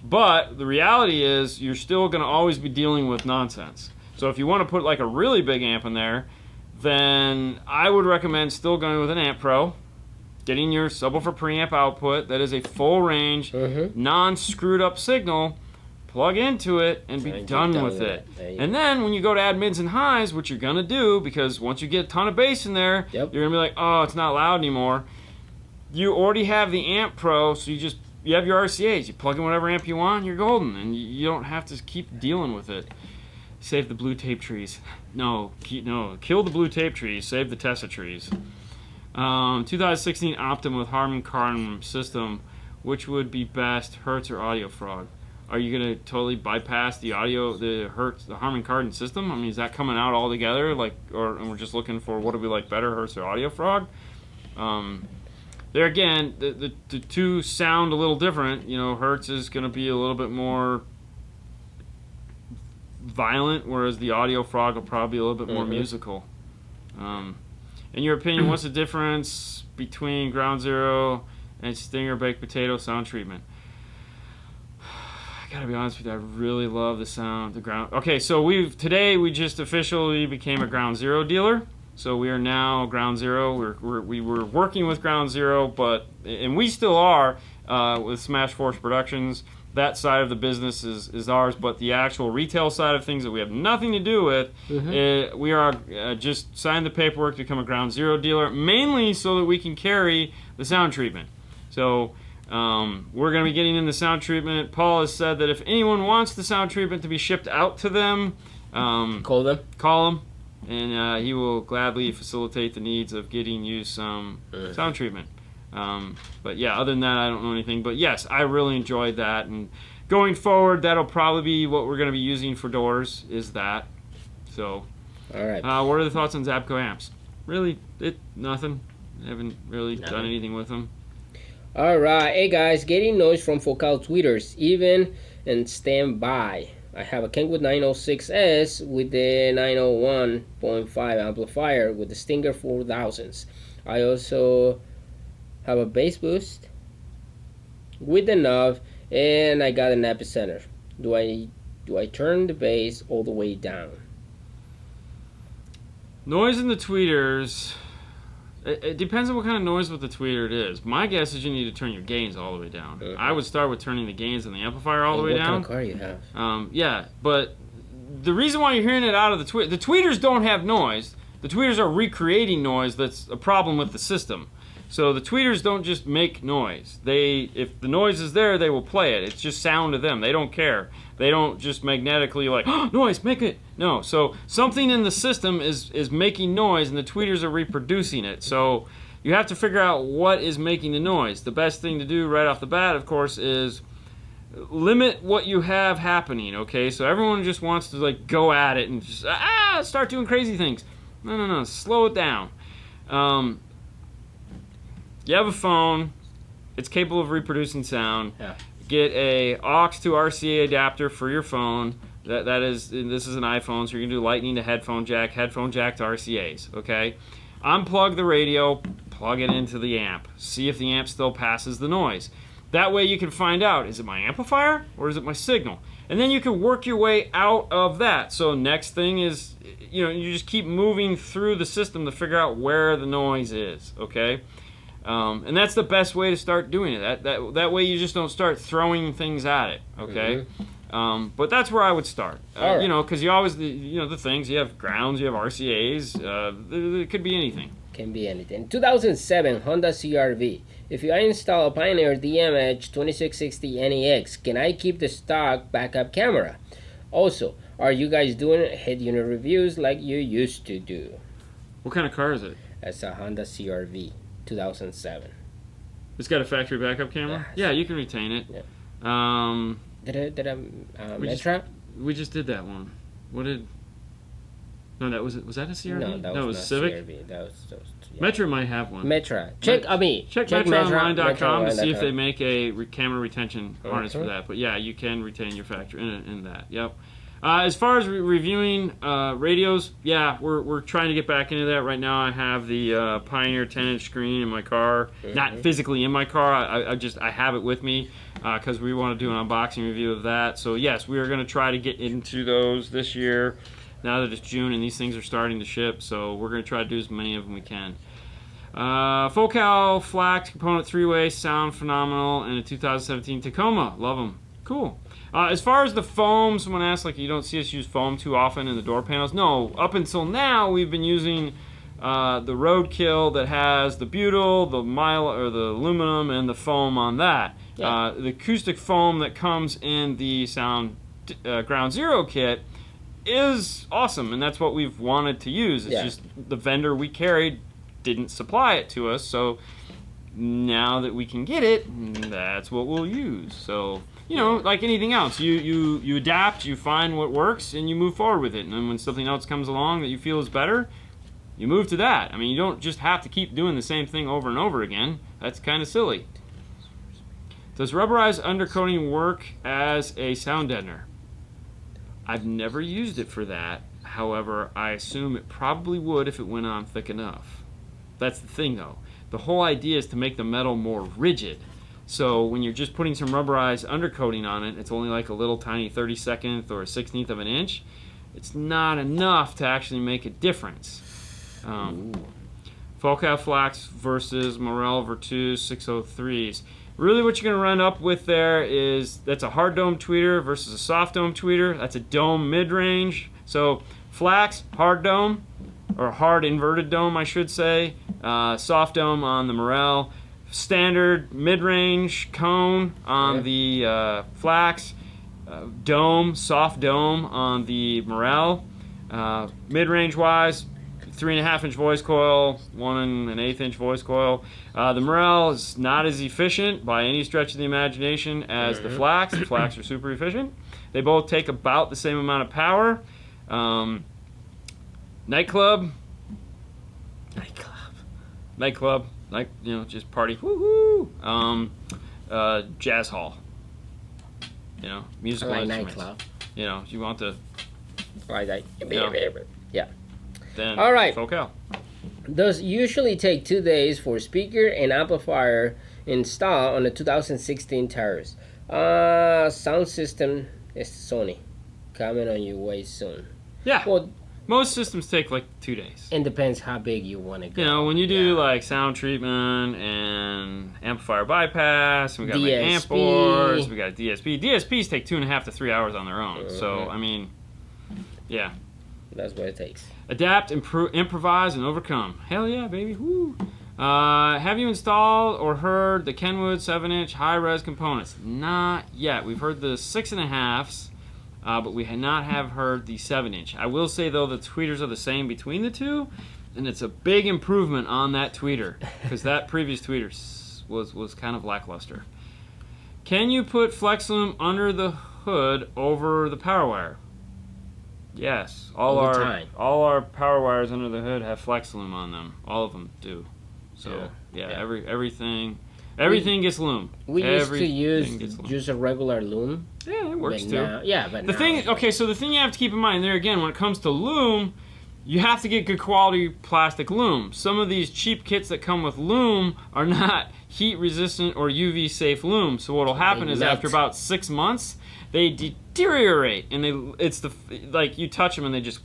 But the reality is, you're still going to always be dealing with nonsense. So if you want to put like a really big amp in there, then I would recommend still going with an Amp Pro, getting your subwoofer preamp output that is a full range, non-screwed up signal, plug into it, and be done with it. And then when you go to add mids and highs, which you're going to do, because once you get a ton of bass in there, you're going to be like, oh, it's not loud anymore. You already have the Amp Pro, so you have your RCAs. You plug in whatever amp you want, you're golden, and you don't have to keep dealing with it. Save the blue tape trees. No, kill the blue tape trees. Save the Tessa trees. 2016 Optim with Harman Kardon system. Which would be best, Hertz or Audio Frog? Are you gonna totally bypass the Harman Kardon system? I mean, is that coming out all together? And we're just looking for what do we like better, Hertz or Audio Frog? There again, the two sound a little different. Hertz is gonna be a little bit more violent, whereas the Audio Frog will probably be a little bit more musical. In your opinion, what's the difference between Ground Zero and Stinger Baked Potato sound treatment? I gotta be honest with you, I really love the sound. Okay, so today we just officially became a Ground Zero dealer. So we are now Ground Zero. We were working with Ground Zero, and we still are with Smash Force Productions. That side of the business is ours, but the actual retail side of things that we have nothing to do with, we are just signed the paperwork to become a Ground Zero dealer, mainly so that we can carry the sound treatment. So we're going to be getting in the sound treatment. Paul has said that if anyone wants the sound treatment to be shipped out to them, call them, and he will gladly facilitate the needs of getting you some sound treatment. But yeah, other than that, I don't know anything. But yes, I really enjoyed that, and going forward, that'll probably be what we're going to be using for doors. Is that so? All right. What are the thoughts on Zabco amps? Really, nothing. I haven't really done anything with them. All right, hey guys, getting noise from focal tweeters, even and stand by. I have a Kenwood 906S with the 901.5 amplifier with the Stinger 4000s. I also have a bass boost with the knob, and I got an epicenter. Do I turn the bass all the way down? Noise in the tweeters, it depends on what kind of noise with the tweeter it is. My guess is you need to turn your gains all the way down. I would start with turning the gains and the amplifier all the way down. What kind of car you have? Yeah, but the reason why you're hearing it out of the tweeters don't have noise. The tweeters are recreating noise. That's a problem with the system. So the tweeters don't just make noise. If the noise is there, they will play it. It's just sound to them. They don't care. They don't just magnetically like, oh, noise, make it. No. So something in the system is making noise, and the tweeters are reproducing it. So you have to figure out what is making the noise. The best thing to do right off the bat, of course, is limit what you have happening, okay? So everyone just wants to like go at it and just start doing crazy things. No. Slow it down. You have a phone. It's capable of reproducing sound. Yeah. Get a aux to RCA adapter for your phone. This is an iPhone, so you're gonna do lightning to headphone jack to RCAs, okay? Unplug the radio, plug it into the amp. See if the amp still passes the noise. That way you can find out, is it my amplifier or is it my signal? And then you can work your way out of that. So next thing is, you just keep moving through the system to figure out where the noise is, okay? And that's the best way to start doing it. That way you just don't start throwing things at it, okay? Mm-hmm. But that's where I would start. Right. Because you always, the things, you have grounds, you have RCAs, it could be anything. Can be anything. 2007 Honda CR-V. If I install a Pioneer DMH 2660 NEX, can I keep the stock backup camera? Also, are you guys doing head unit reviews like you used to do? What kind of car is it? It's a Honda CR-V 2007. It's got a factory backup camera? Yeah, you can retain it. Yeah. Metra? We just did that one. What did... No, was that a CR-V? No, that was not Civic. CR-V. That was Metra might have one. Metra. Check MetraOnline.com to see if they make a camera retention harness for that. But yeah, you can retain your factor in that. Yep. As far as reviewing radios, yeah, we're trying to get back into that. Right now I have the Pioneer 10-inch screen in my car. Not physically in my car. I have it with me because we want to do an unboxing review of that. So yes, we are going to try to get into those this year. Now that it's June and these things are starting to ship, so we're going to try to do as many of them we can. Focal Flax component 3-way, sound phenomenal, and a 2017 Tacoma. Love them. Cool. As far as the foam, someone asked, like, you don't see us use foam too often in the door panels. No, up until now, we've been using the Roadkill that has the butyl, the aluminum, and the foam on that. Yeah. The acoustic foam that comes in the Sound Ground Zero kit is awesome, and that's what we've wanted to use. It's just the vendor we carried didn't supply it to us, so now that we can get it, that's what we'll use. So, like anything else, you adapt, you find what works, and you move forward with it. And then when something else comes along that you feel is better, you move to that. I mean, you don't just have to keep doing the same thing over and over again. That's kind of silly. Does rubberized undercoating work as a sound deadener? I've never used it for that. However, I assume it probably would if it went on thick enough. That's the thing, though. The whole idea is to make the metal more rigid. So when you're just putting some rubberized undercoating on it, it's only like a little tiny 32nd or a 16th of an inch. It's not enough to actually make a difference. Focal Flax versus Morell Virtus 603s. Really what you're going to run up with there is that's a hard dome tweeter versus a soft dome tweeter. That's a dome mid-range. So Flax, hard dome, or hard inverted dome I should say. Soft dome on the Morell. Standard mid-range cone on the Flax. Dome, soft dome on the Morell. Mid-range wise, 3.5-inch voice coil, 1 1/8-inch voice coil. The Morell is not as efficient by any stretch of the imagination as the Flax. The Flax are super efficient. They both take about the same amount of power. Nightclub, like just party, woohoo. Jazz hall, musical instruments. Nightclub. You want to, yeah. Then all right. Focal. Does usually take 2 days for speaker and amplifier install on the 2016 Taurus. Sound system is Sony. Coming on your way soon. Yeah. Well, most systems take like 2 days. It depends how big you want to go. When you do like sound treatment and amplifier bypass, and we got like amp boards, we got a DSP. DSPs take 2.5 to 3 hours on their own. So I mean, Yeah. That's what it takes. Adapt, improvise, and overcome. Hell yeah, baby. Woo. Have you installed or heard the Kenwood 7-inch high-res components? Not yet. We've heard the 6.5s, but we have not heard the 7-inch. I will say, though, the tweeters are the same between the two, and it's a big improvement on that tweeter, because that previous tweeter was kind of lackluster. Can you put flex loom under the hood over the power wire? Yes, all our power wires under the hood have flex loom on them. All of them do. So everything gets loom. We used to use a regular loom. Yeah, it works too. But the thing you have to keep in mind there again, when it comes to loom, you have to get good quality plastic loom. Some of these cheap kits that come with loom are not heat resistant or UV safe loom. So what'll happen is after about 6 months, they deteriorate, and you touch them and they just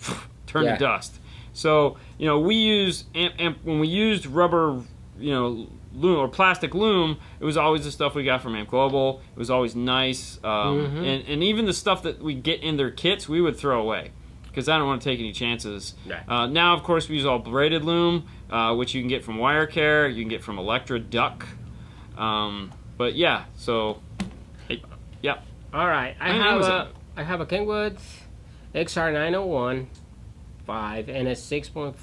turn to dust. So we use when we used rubber, loom or plastic loom, it was always the stuff we got from Amp Global. It was always nice, and even the stuff that we get in their kits, we would throw away because I don't want to take any chances. Right. Now, of course, we use all braided loom, which you can get from Wire Care, you can get from Electra Duck, but yeah, so yeah. All right, I have a Kenwood XR901 5 and a 6.5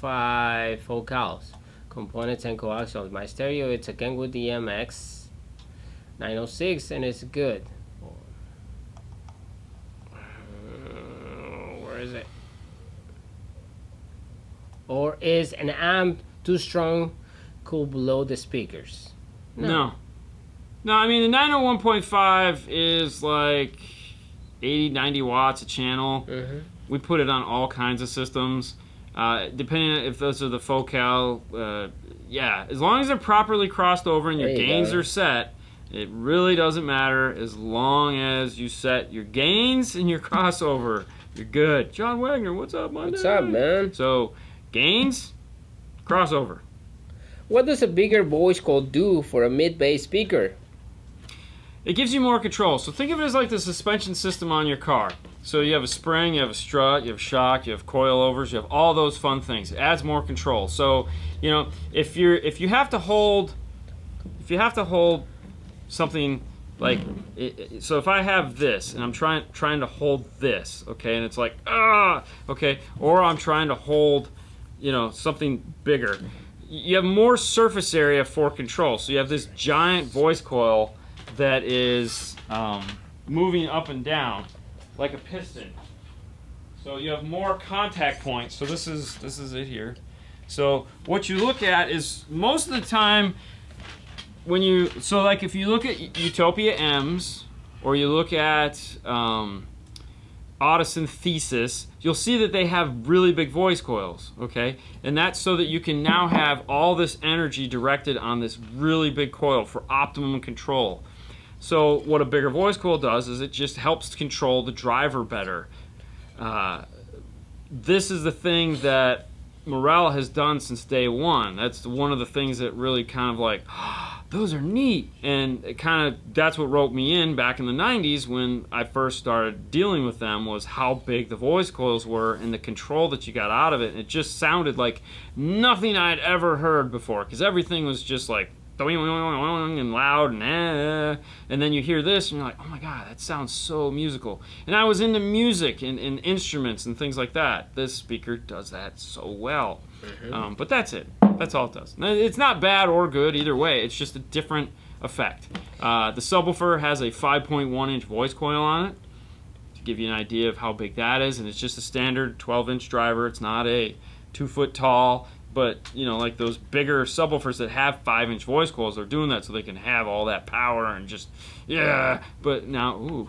Koalas components and coaxials. My stereo, it's a Kenwood DMX 906, and it's good. Where is it? Or is an amp too strong, cool below the speakers? No, I mean the 901.5 is like 80-90 watts a channel. We put it on all kinds of systems, depending on if those are the Focal. As long as they're properly crossed over and your gains are set, it really doesn't matter. As long as you set your gains and your crossover, you're good. John Wagner, what's up, Monday? What's up, man? So, gains, crossover. What does a bigger voice coil do for a mid-bass speaker? It gives you more control. So think of it as like the suspension system on your car. So you have a spring, you have a strut, you have shock, you have coilovers, you have all those fun things. It adds more control. So, if you have to hold something like so if I have this and I'm trying to hold this, okay, and it's like okay, or I'm trying to hold something bigger. You have more surface area for control. So you have this giant voice coil that is moving up and down like a piston. So you have more contact points. So this is it here. So what you look at is most of the time when if you look at Utopia M's or you look at Audison Thesis, you'll see that they have really big voice coils, okay? And that's so that you can now have all this energy directed on this really big coil for optimum control. So what a bigger voice coil does is it just helps control the driver better. This is the thing that Morell has done since day one. That's one of the things that really kind of like, those are neat. And it that's what roped me in back in the 90s when I first started dealing with them, was how big the voice coils were and the control that you got out of it. And it just sounded like nothing I'd ever heard before, because everything was just like and loud and then you hear this and you're like, oh my god, that sounds so musical. And I was into music and instruments and things like that. This speaker does that so well. But that's it. That's all it does. It's not bad or good either way. It's just a different effect. The subwoofer has a 5.1-inch voice coil on it to give you an idea of how big that is, and it's just a standard 12-inch driver. It's not a 2-foot tall. But, like those bigger subwoofers that have 5-inch voice coils, they're doing that so they can have all that power and just, But now,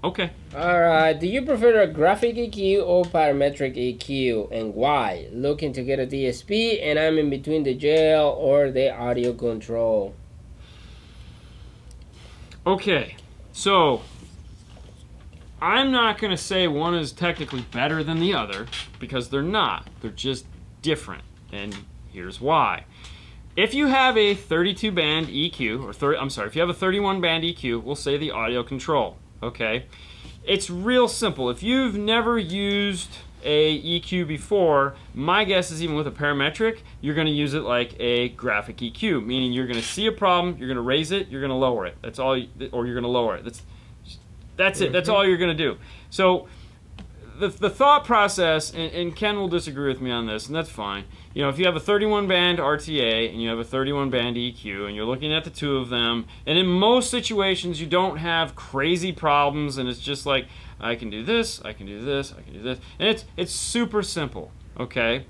okay. Alright, do you prefer a graphic EQ or parametric EQ, and why? Looking to get a DSP, and I'm in between the jail or the audio control. Okay, so I'm not going to say one is technically better than the other, because they're not. They're just different, and here's why. If you have a 32 band EQ, if you have a 31 band EQ, we'll say the audio control, okay? it's real simple. If you've never used a EQ before, my guess is even with a parametric, you're going to use it like a graphic EQ, meaning you're going to see a problem, you're going to raise it, you're going to lower it. That's all, or you're going to lower it. That's it. That's all you're going to do. So the thought process, and Ken will disagree with me on this, and that's fine. You know, if you have a 31 band RTA and you have a 31 band EQ, and you're looking at the two of them, and in most situations you don't have crazy problems, and it's just like, I can do this, I can do this, I can do this, and it's super simple. Okay.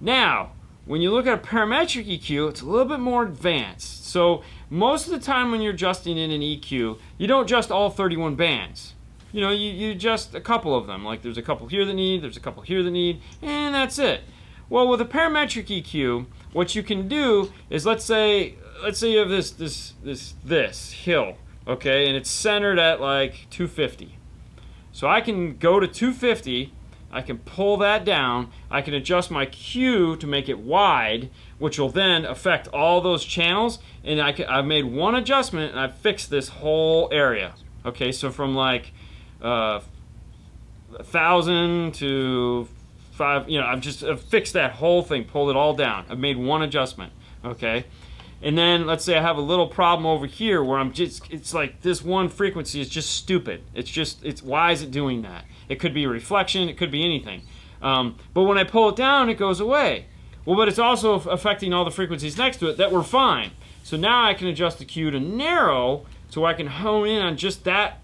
Now, when you look at a parametric EQ, it's a little bit more advanced. So most of the time when you're adjusting in an EQ, you don't adjust all 31 bands. You know, you adjust a couple of them. Like there's a couple here that need, there's a couple here that need, and that's it. Well, with a parametric EQ, what you can do is, let's say you have this hill, okay, and it's centered at like 250. So I can go to 250, I can pull that down, I can adjust my Q to make it wide, which will then affect all those channels, and I've made one adjustment and I've fixed this whole area. Okay, so from like 1,000 to 5, you know, I've fixed that whole thing, pulled it all down. I've made one adjustment, okay? And then let's say I have a little problem over here where it's like this one frequency is just stupid. It's why is it doing that? It could be a reflection, it could be anything. But when I pull it down, it goes away. Well, but it's also affecting all the frequencies next to it that were fine. So now I can adjust the Q to narrow so I can hone in on just that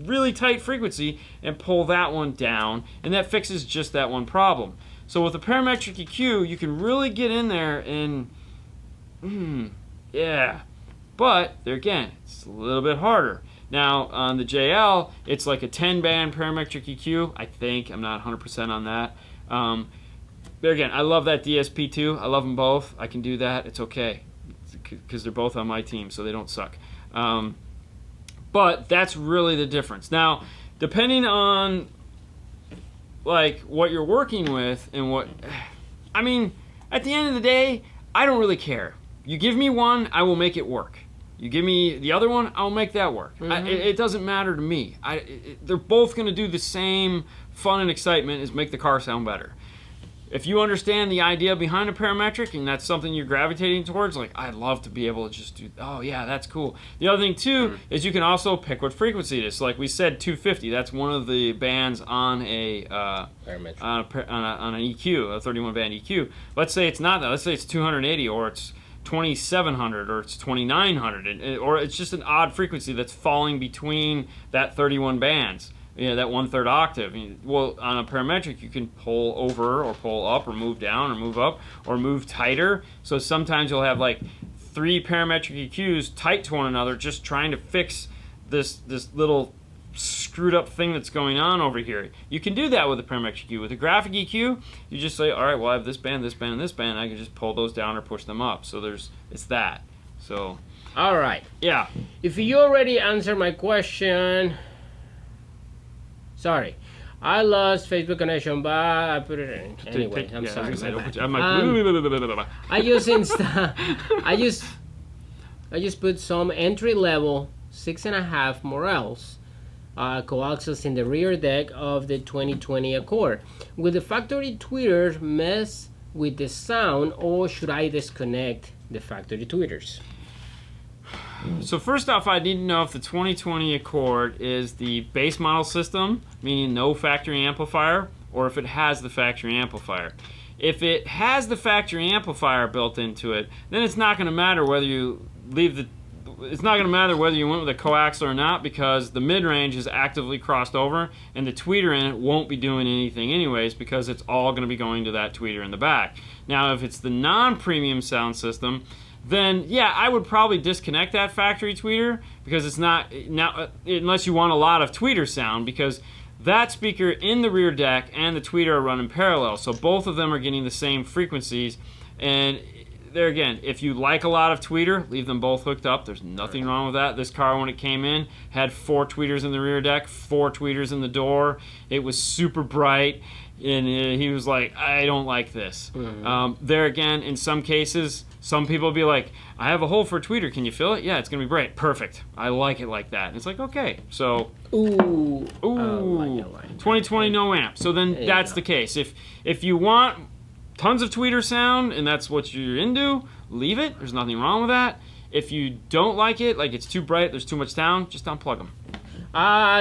really tight frequency and pull that one down, and that fixes just that one problem. So with a parametric EQ, you can really get in there and yeah, but there again, it's a little bit harder. Now on the JL, it's like a 10 band parametric EQ, I think. I'm not 100% on that. There again, I love that DSP too. I love them both. I can do that. It's okay because they're both on my team, so they don't suck. But that's really the difference. Now, depending on like what you're working with and what, I mean, at the end of the day, I don't really care. You give me one, I will make it work. You give me the other one, I'll make that work. It doesn't matter to me. They're both going to do the same fun and excitement as make the car sound better. If you understand the idea behind a parametric and that's something you're gravitating towards, like I'd love to be able to just do, oh yeah, that's cool. The other thing too is you can also pick what frequency it is. So like we said, 250. That's one of the bands on a parametric, on an EQ, a 31 band EQ. Let's say it's not that. Let's say it's 280 or it's 2700 or it's 2900, or it's just an odd frequency that's falling between that 31 bands. Yeah, that 1/3 octave. Well, on a parametric, you can pull over or pull up or move down or move up or move tighter. So sometimes you'll have like 3 parametric EQs tight to one another, just trying to fix this little screwed up thing that's going on over here. You can do that with a parametric EQ. With a graphic EQ, you just say, all right, well, I have this band, this band, and this band. I can just pull those down or push them up. So it's that. So. All right. Yeah. If you already answered my question. Sorry, I lost Facebook connection, but I put it in. Anyway, I'm sorry. I'm like, I just put some entry level 6.5 Morells coaxials in the rear deck of the 2020 Accord. Will the factory tweeters mess with the sound, or should I disconnect the factory tweeters? So first off, I need to know if the 2020 Accord is the base model system, meaning no factory amplifier, or if it has the factory amplifier. If it has the factory amplifier built into it, then it's not going to matter whether you it's not going to matter whether you went with a coaxial or not, because the mid-range is actively crossed over, and the tweeter in it won't be doing anything anyways, because it's all going to be going to that tweeter in the back. Now, if it's the non-premium sound system, then yeah, I would probably disconnect that factory tweeter, because it's not now, unless you want a lot of tweeter sound, because that speaker in the rear deck and the tweeter are running parallel, so both of them are getting the same frequencies. And there again, if you like a lot of tweeter, leave them both hooked up. There's nothing wrong with that. This car, when it came in, had 4 tweeters in the rear deck, 4 tweeters in the door. It was super bright. and he was like, I don't like this. There again, in some cases, some people be like, I have a hole for a tweeter, can you fill it? Yeah, it's gonna be great, perfect. I like it like that. And it's like, okay, so Ooh, 2020 no amp. So then that's the case. If you want tons of tweeter sound and that's what you're into, leave it. There's nothing wrong with that. If you don't like it, like it's too bright, there's too much sound, just unplug them.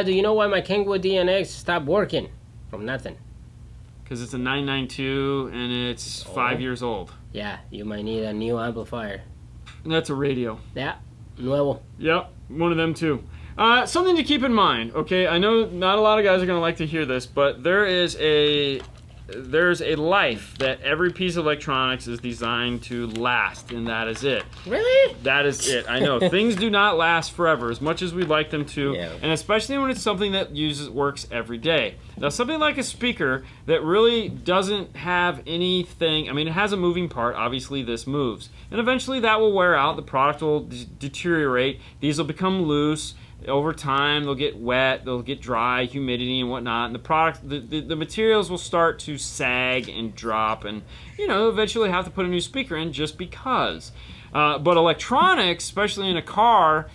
Do you know why my Kenwood DNX stopped working? From nothing. Because it's a 992 and it's 5 years old. Yeah, you might need a new amplifier. And that's a radio. Yeah, nuevo. Yep, one of them too. Something to keep in mind, okay? I know not a lot of guys are going to like to hear this, but there's a life that every piece of electronics is designed to last, and that is it. Really? That is it. I know things do not last forever as much as we'd like them to, and especially when it's something that works every day. Now, something like a speaker that really doesn't have anything. I mean, it has a moving part. Obviously, this moves, and eventually that will wear out. The product will deteriorate. These will become loose. Over time, they'll get wet, they'll get dry, humidity and whatnot, and the product, the materials will start to sag and drop, and eventually have to put a new speaker in just because. But electronics, especially in a car,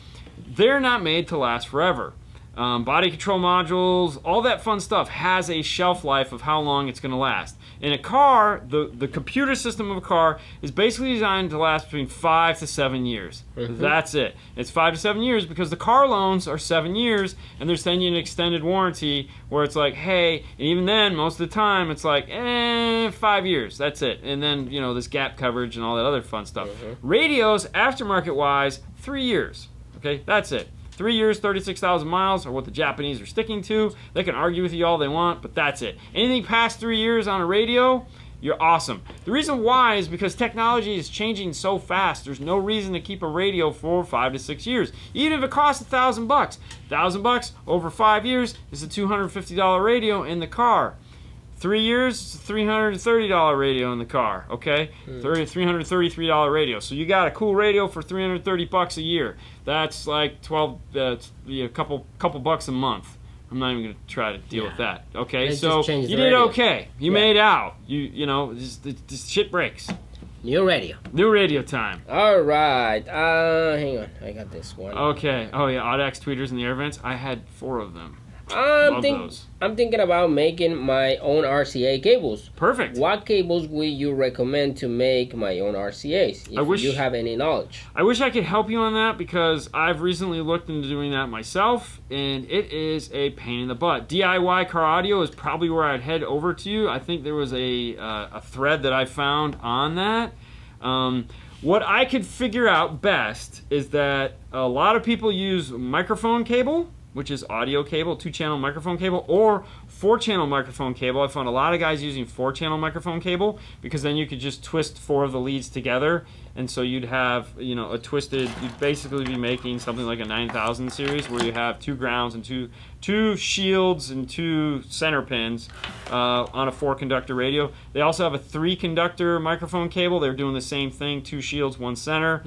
they're not made to last forever. Body control modules, all that fun stuff has a shelf life of how long it's going to last. In a car, the computer system of a car is basically designed to last between 5 to 7 years. That's it. It's 5 to 7 years because the car loans are 7 years, and they're sending you an extended warranty where it's like, hey, and even then, most of the time, it's like, 5 years. That's it. And then, this gap coverage and all that other fun stuff. Radios, aftermarket-wise, 3 years. Okay, that's it. 3 years, 36,000 miles are what the Japanese are sticking to. They can argue with you all they want, but that's it. Anything past 3 years on a radio, you're awesome. The reason why is because technology is changing so fast. There's no reason to keep a radio for 5 to 6 years. Even if it costs $1,000. $1,000 over 5 years is a $250 radio in the car. 3 years, it's a $330 radio in the car, okay? $333 radio. So you got a cool radio for $330 a year. That's like a couple bucks a month. I'm not even going to try to deal with that, okay? So you did okay. You made out. This shit breaks. New radio. New radio time. All right. Hang on. I got this one. Okay. Oh yeah, Audax tweeters in the air vents. I had 4 of them. I'm thinking about making my own RCA cables. Perfect. What cables will you recommend to make my own RCAs, if you have any knowledge? I wish I could help you on that because I've recently looked into doing that myself, and it is a pain in the butt. DIY car audio is probably where I'd head over to. I think there was a thread that I found on that. What I could figure out best is that a lot of people use microphone cable, which is audio cable, 2-channel microphone cable, or 4-channel microphone cable. I found a lot of guys using 4-channel microphone cable because then you could just twist 4 of the leads together, and so you'd have a twisted. You'd basically be making something like a 9000 series where you have 2 grounds and two shields and 2 center pins on a 4-conductor radio. They also have a 3-conductor microphone cable. They're doing the same thing: 2 shields, 1 center.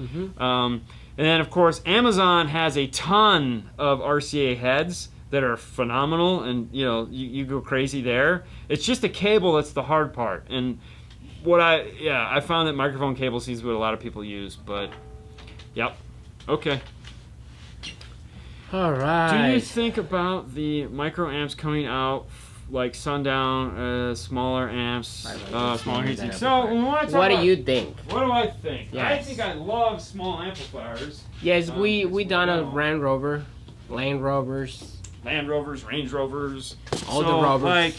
And then, of course, Amazon has a ton of RCA heads that are phenomenal, and you go crazy there. It's just the cable that's the hard part. And I found that microphone cable seems what a lot of people use, but yep. Okay. All right. Do you think about the micro amps coming out like Sundown, smaller amps, smaller heatsinks? So, what do you think? What do I think? Yes. I think I love small amplifiers. Yes, we done a Land Rovers, Range Rovers, all the Rovers.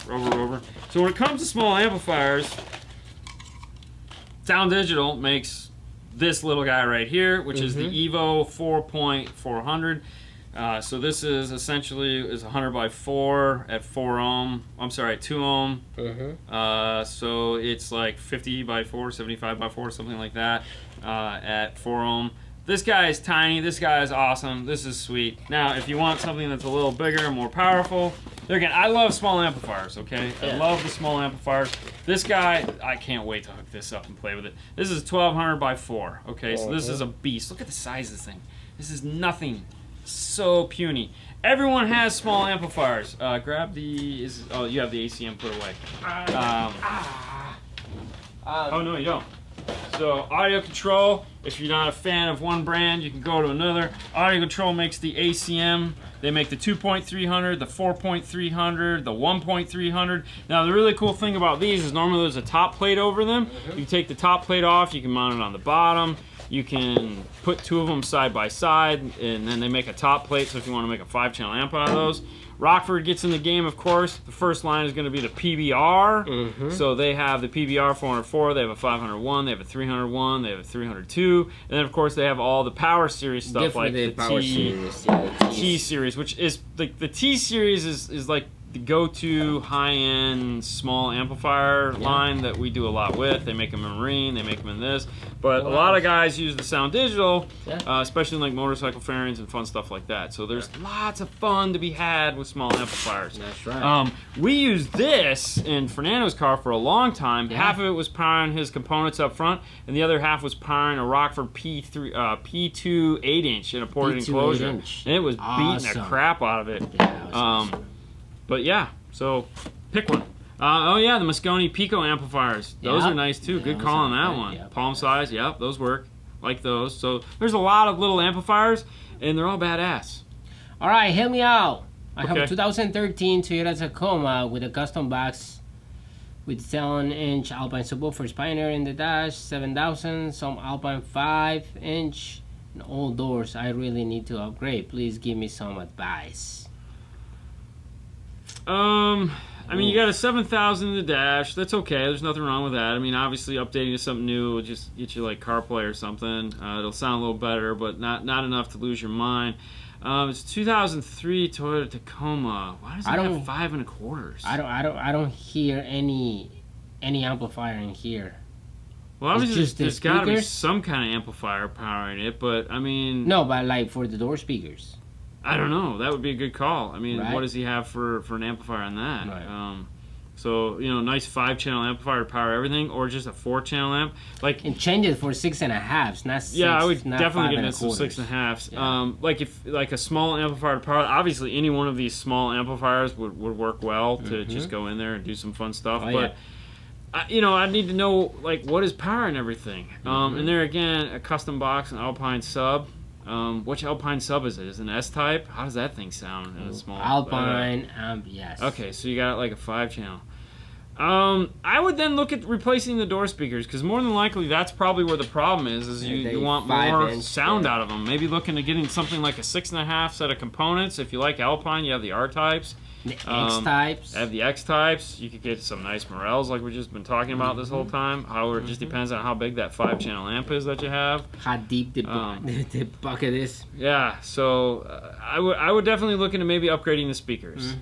Rover. So when it comes to small amplifiers, Sound Digital makes this little guy right here, which is the Evo 4.400. So this is essentially 100 by 4 at 4 ohm. I'm sorry, 2 ohm. So it's like 50 by 4, 75 by 4, something like that at 4 ohm. This guy is tiny. This guy is awesome. This is sweet. Now, if you want something that's a little bigger and more powerful, there again, I love small amplifiers, okay? I love the small amplifiers. This guy, I can't wait to hook this up and play with it. This is 1200 by 4, okay? So this is a beast. Look at the size of this thing. This is nothing. so puny. Everyone has small amplifiers. Grab the. Oh, you have the ACM put away. Oh no, you don't. So audio control. If you're not a fan of one brand, you can go to another. Audio control makes the ACM. They make the 2.300, the 4.300, the 1.300. Now the really cool thing about these is normally there's a top plate over them. You take the top plate off, you can mount it on the bottom. You can put two of them side by side, and then they make a top plate, so if you want to make a 5-channel amp out of those. Rockford gets in the game, of course. The first line is going to be the PBR. So they have the PBR 404, they have a 501, they have a 301, they have a 302, and then of course they have all the Power Series stuff like the T Series, which is the T Series is like the go-to high-end small amplifier line that we do a lot with. They make them in Marine, they make them in this, but a lot of guys use the Sound Digital, especially in like motorcycle fairings and fun stuff like that. So there's lots of fun to be had with small amplifiers. That's right. We used this in Fernando's car for a long time. Half of it was powering his components up front, and the other half was powering a Rockford P2 8-inch in a ported enclosure. And it was beating the crap out of it. But yeah, so pick one. Oh yeah, the Moscone Pico amplifiers. Those are nice too. Good call on that one. Palm size, those work. Like those. So there's a lot of little amplifiers, and they're all badass. All right, help me out. I have a 2013 Toyota Tacoma with a custom box with 7-inch Alpine subwoofers, Pioneer in the dash, 7000, some Alpine 5-inch, and all doors. I really need to upgrade. Please give me some advice. I mean, you got a 7000 in the dash. That's okay. There's nothing wrong with that. I mean, obviously, updating to something new will just get you like CarPlay or something. It'll sound a little better, but not enough to lose your mind. It's 2003 Toyota Tacoma. Why does it have 5 1/4? I don't hear any amplifier in here. Well, obviously, there's got to be some kind of amplifier powering it, but I mean. No, but like for the door speakers. I don't know. That would be a good call. I mean, what does he have for an amplifier on that? So, you know, nice 5-channel amplifier to power everything, or just a 4-channel amp. And change it for 6.5s, not 6. Yeah, I would definitely get into some 6.5s. Like a small amplifier to power. Obviously, any one of these small amplifiers would work well to just go in there and do some fun stuff. You know, I need to know like what is powering everything. And there again, a custom box, an Alpine sub. Which Alpine sub is it? Is it an S-type? How does that thing sound in a small Alpine yes. Okay, so you got like a 5-channel. I would then look at replacing the door speakers, because more than likely that's probably where the problem is you want more sound out of them. Maybe looking at getting something like a 6.5 set of components. If you like Alpine, you have the R-types. The X-types. I have the X-types. You could get some nice Morells like we've just been talking about this whole time. However, it just depends on how big that 5-channel amp is that you have. How deep the bucket is. Yeah, so I would definitely look into maybe upgrading the speakers.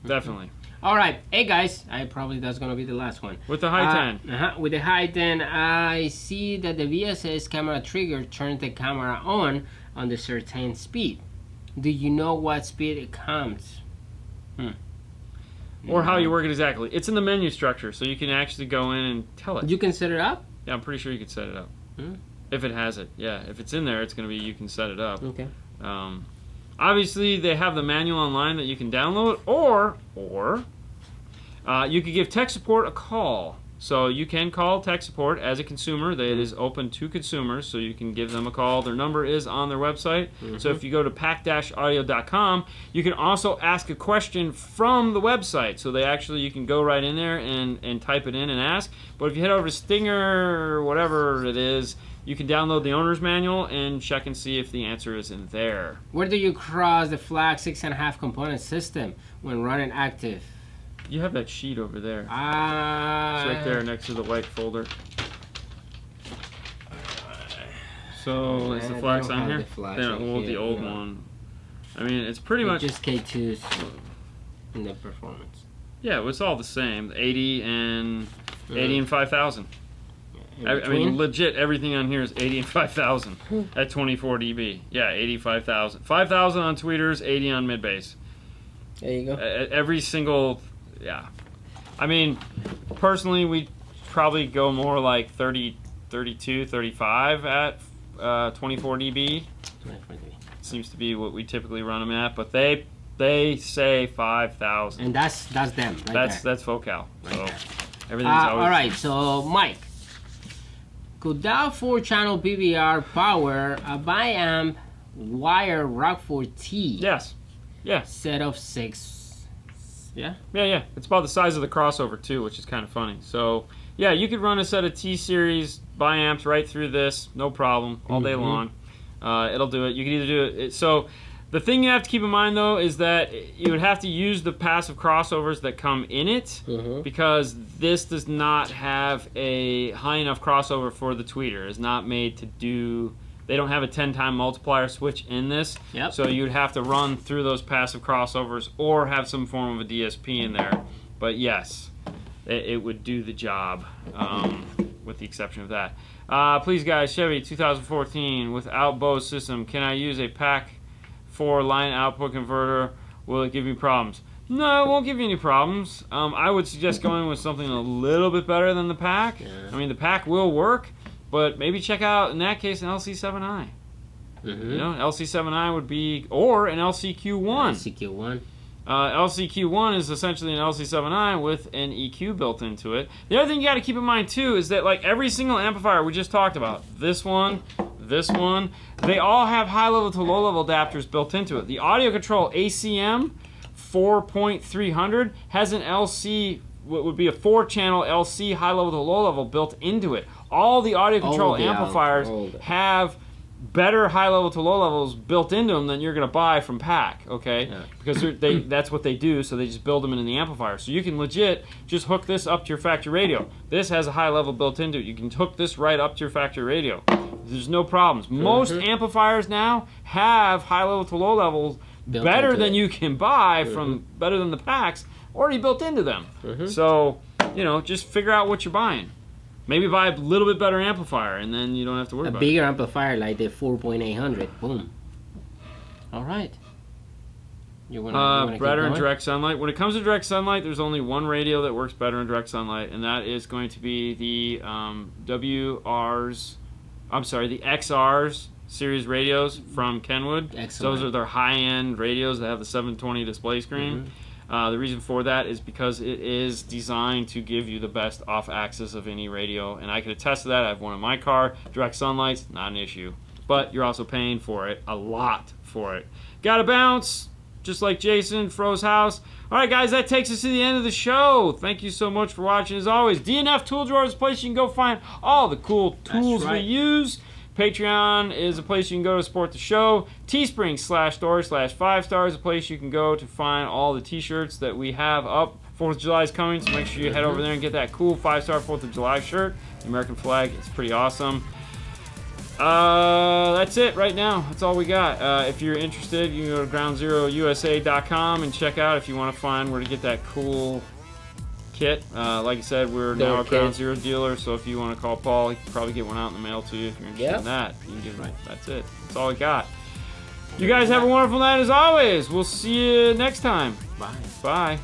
Definitely. All right. Hey, guys. That's going to be the last one. With the high 10. With the high 10, I see that the VSS camera trigger turns the camera on the certain speed. Do you know what speed it comes? Or how you work it exactly. It's in the menu structure, so you can actually go in and tell it. You can set it up? Yeah, I'm pretty sure you can set it up. If it has it. Yeah, if it's in there, it's going to be you can set it up. Okay. Obviously, they have the manual online that you can download, or you could give tech support a call. So you can call tech support as a consumer. It is open to consumers, so you can give them a call. Their number is on their website. So if you go to pack-audio.com, you can also ask a question from the website. So you can go right in there and type it in and ask. But if you head over to Stinger or whatever it is, you can download the owner's manual and check and see if the answer is in there. Where do you cross the flag 6.5 component system when running active? You have that sheet over there. It's right there next to the white folder. So is the flags on here? The old one. I mean, it's pretty much just K2s in the performance. Yeah, it's all the same. 80 and 5000. I mean, legit, everything on here is 80 and 5000 at 24 dB. Yeah, 85,000. 5,000 on tweeters, 80 on mid bass. There you go. Every single. Yeah. I mean, personally, we probably go more like 30, 32, 35 at 24 dB. 24 dB. Seems to be what we typically run them at, but they say 5,000. And that's them. That's Focal. Right so there. everything's always. All right. So Mike, could that 4-channel PVR power a biamp wire Rockford T? Yes. Yeah. Set of 6. Yeah. Yeah. It's about the size of the crossover too, which is kind of funny. So yeah, you could run a set of T series biamps right through this, no problem, all day long. It'll do it. You can either do it. So the thing you have to keep in mind though is that you would have to use the passive crossovers that come in it because this does not have a high enough crossover for the tweeter. It's not made to do. They don't have a 10-time multiplier switch in this, so you'd have to run through those passive crossovers or have some form of a DSP in there. But yes, it would do the job, with the exception of that. Please guys, Chevy 2014 without Bose system, can I use a pack 4 line output converter? Will it give me problems? No, it won't give you any problems. I would suggest going with something a little bit better than the pack. I mean, the pack will work, but maybe check out, in that case, an LC7i. You know, LC7i would be, or an LCQ1. LCQ1. LCQ1 is essentially an LC7i with an EQ built into it. The other thing you got to keep in mind too is that like every single amplifier we just talked about, this one, they all have high level to low level adapters built into it. The audio control ACM 4.300 has an LC, what would be a 4-channel LC high level to low level built into it. All the audio control amplifiers have better high level to low levels built into them than you're going to buy from pack, okay? Because that's what they do, so they just build them in the amplifier. So you can legit just hook this up to your factory radio. This has a high level built into it. You can hook this right up to your factory radio. There's no problems. Most amplifiers now have high level to low levels better than you can buy from better than the packs already built into them. So, you know, just figure out what you're buying. Maybe buy a little bit better amplifier, and then you don't have to worry about it. A bigger amplifier like the 4.800. Boom. All right. You wanna better in direct sunlight. When it comes to direct sunlight, there's only one radio that works better in direct sunlight, and that is going to be the the XRs series radios from Kenwood. Excellent. Those are their high-end radios that have the 720 display screen. The reason for that is because it is designed to give you the best off-axis of any radio, and I can attest to that. I have one in my car. Direct sunlight's not an issue, but you're also paying for it, a lot for it. Gotta bounce, just like Jason, Fro's house. All right, guys, that takes us to the end of the show. Thank you so much for watching. As always, DNF Tool Drawer is a place you can go find all the cool tools we use. Patreon is a place you can go to support the show. Teespring/store/5star is a place you can go to find all the t-shirts that we have up. 4th of July is coming, so make sure you head over there and get that cool 5-star 4th of July shirt. The American flag, it's pretty awesome. That's it right now. That's all we got. If you're interested, you can go to groundzero.usa.com and check out if you want to find where to get that cool kit. Like I said, we're now a Ground Zero dealer, so if you want to call Paul, he can probably get one out in the mail to you if you're interested in that. You can get That's it. That's all I got. You guys have a wonderful night as always. We'll see you next time. Bye. Bye.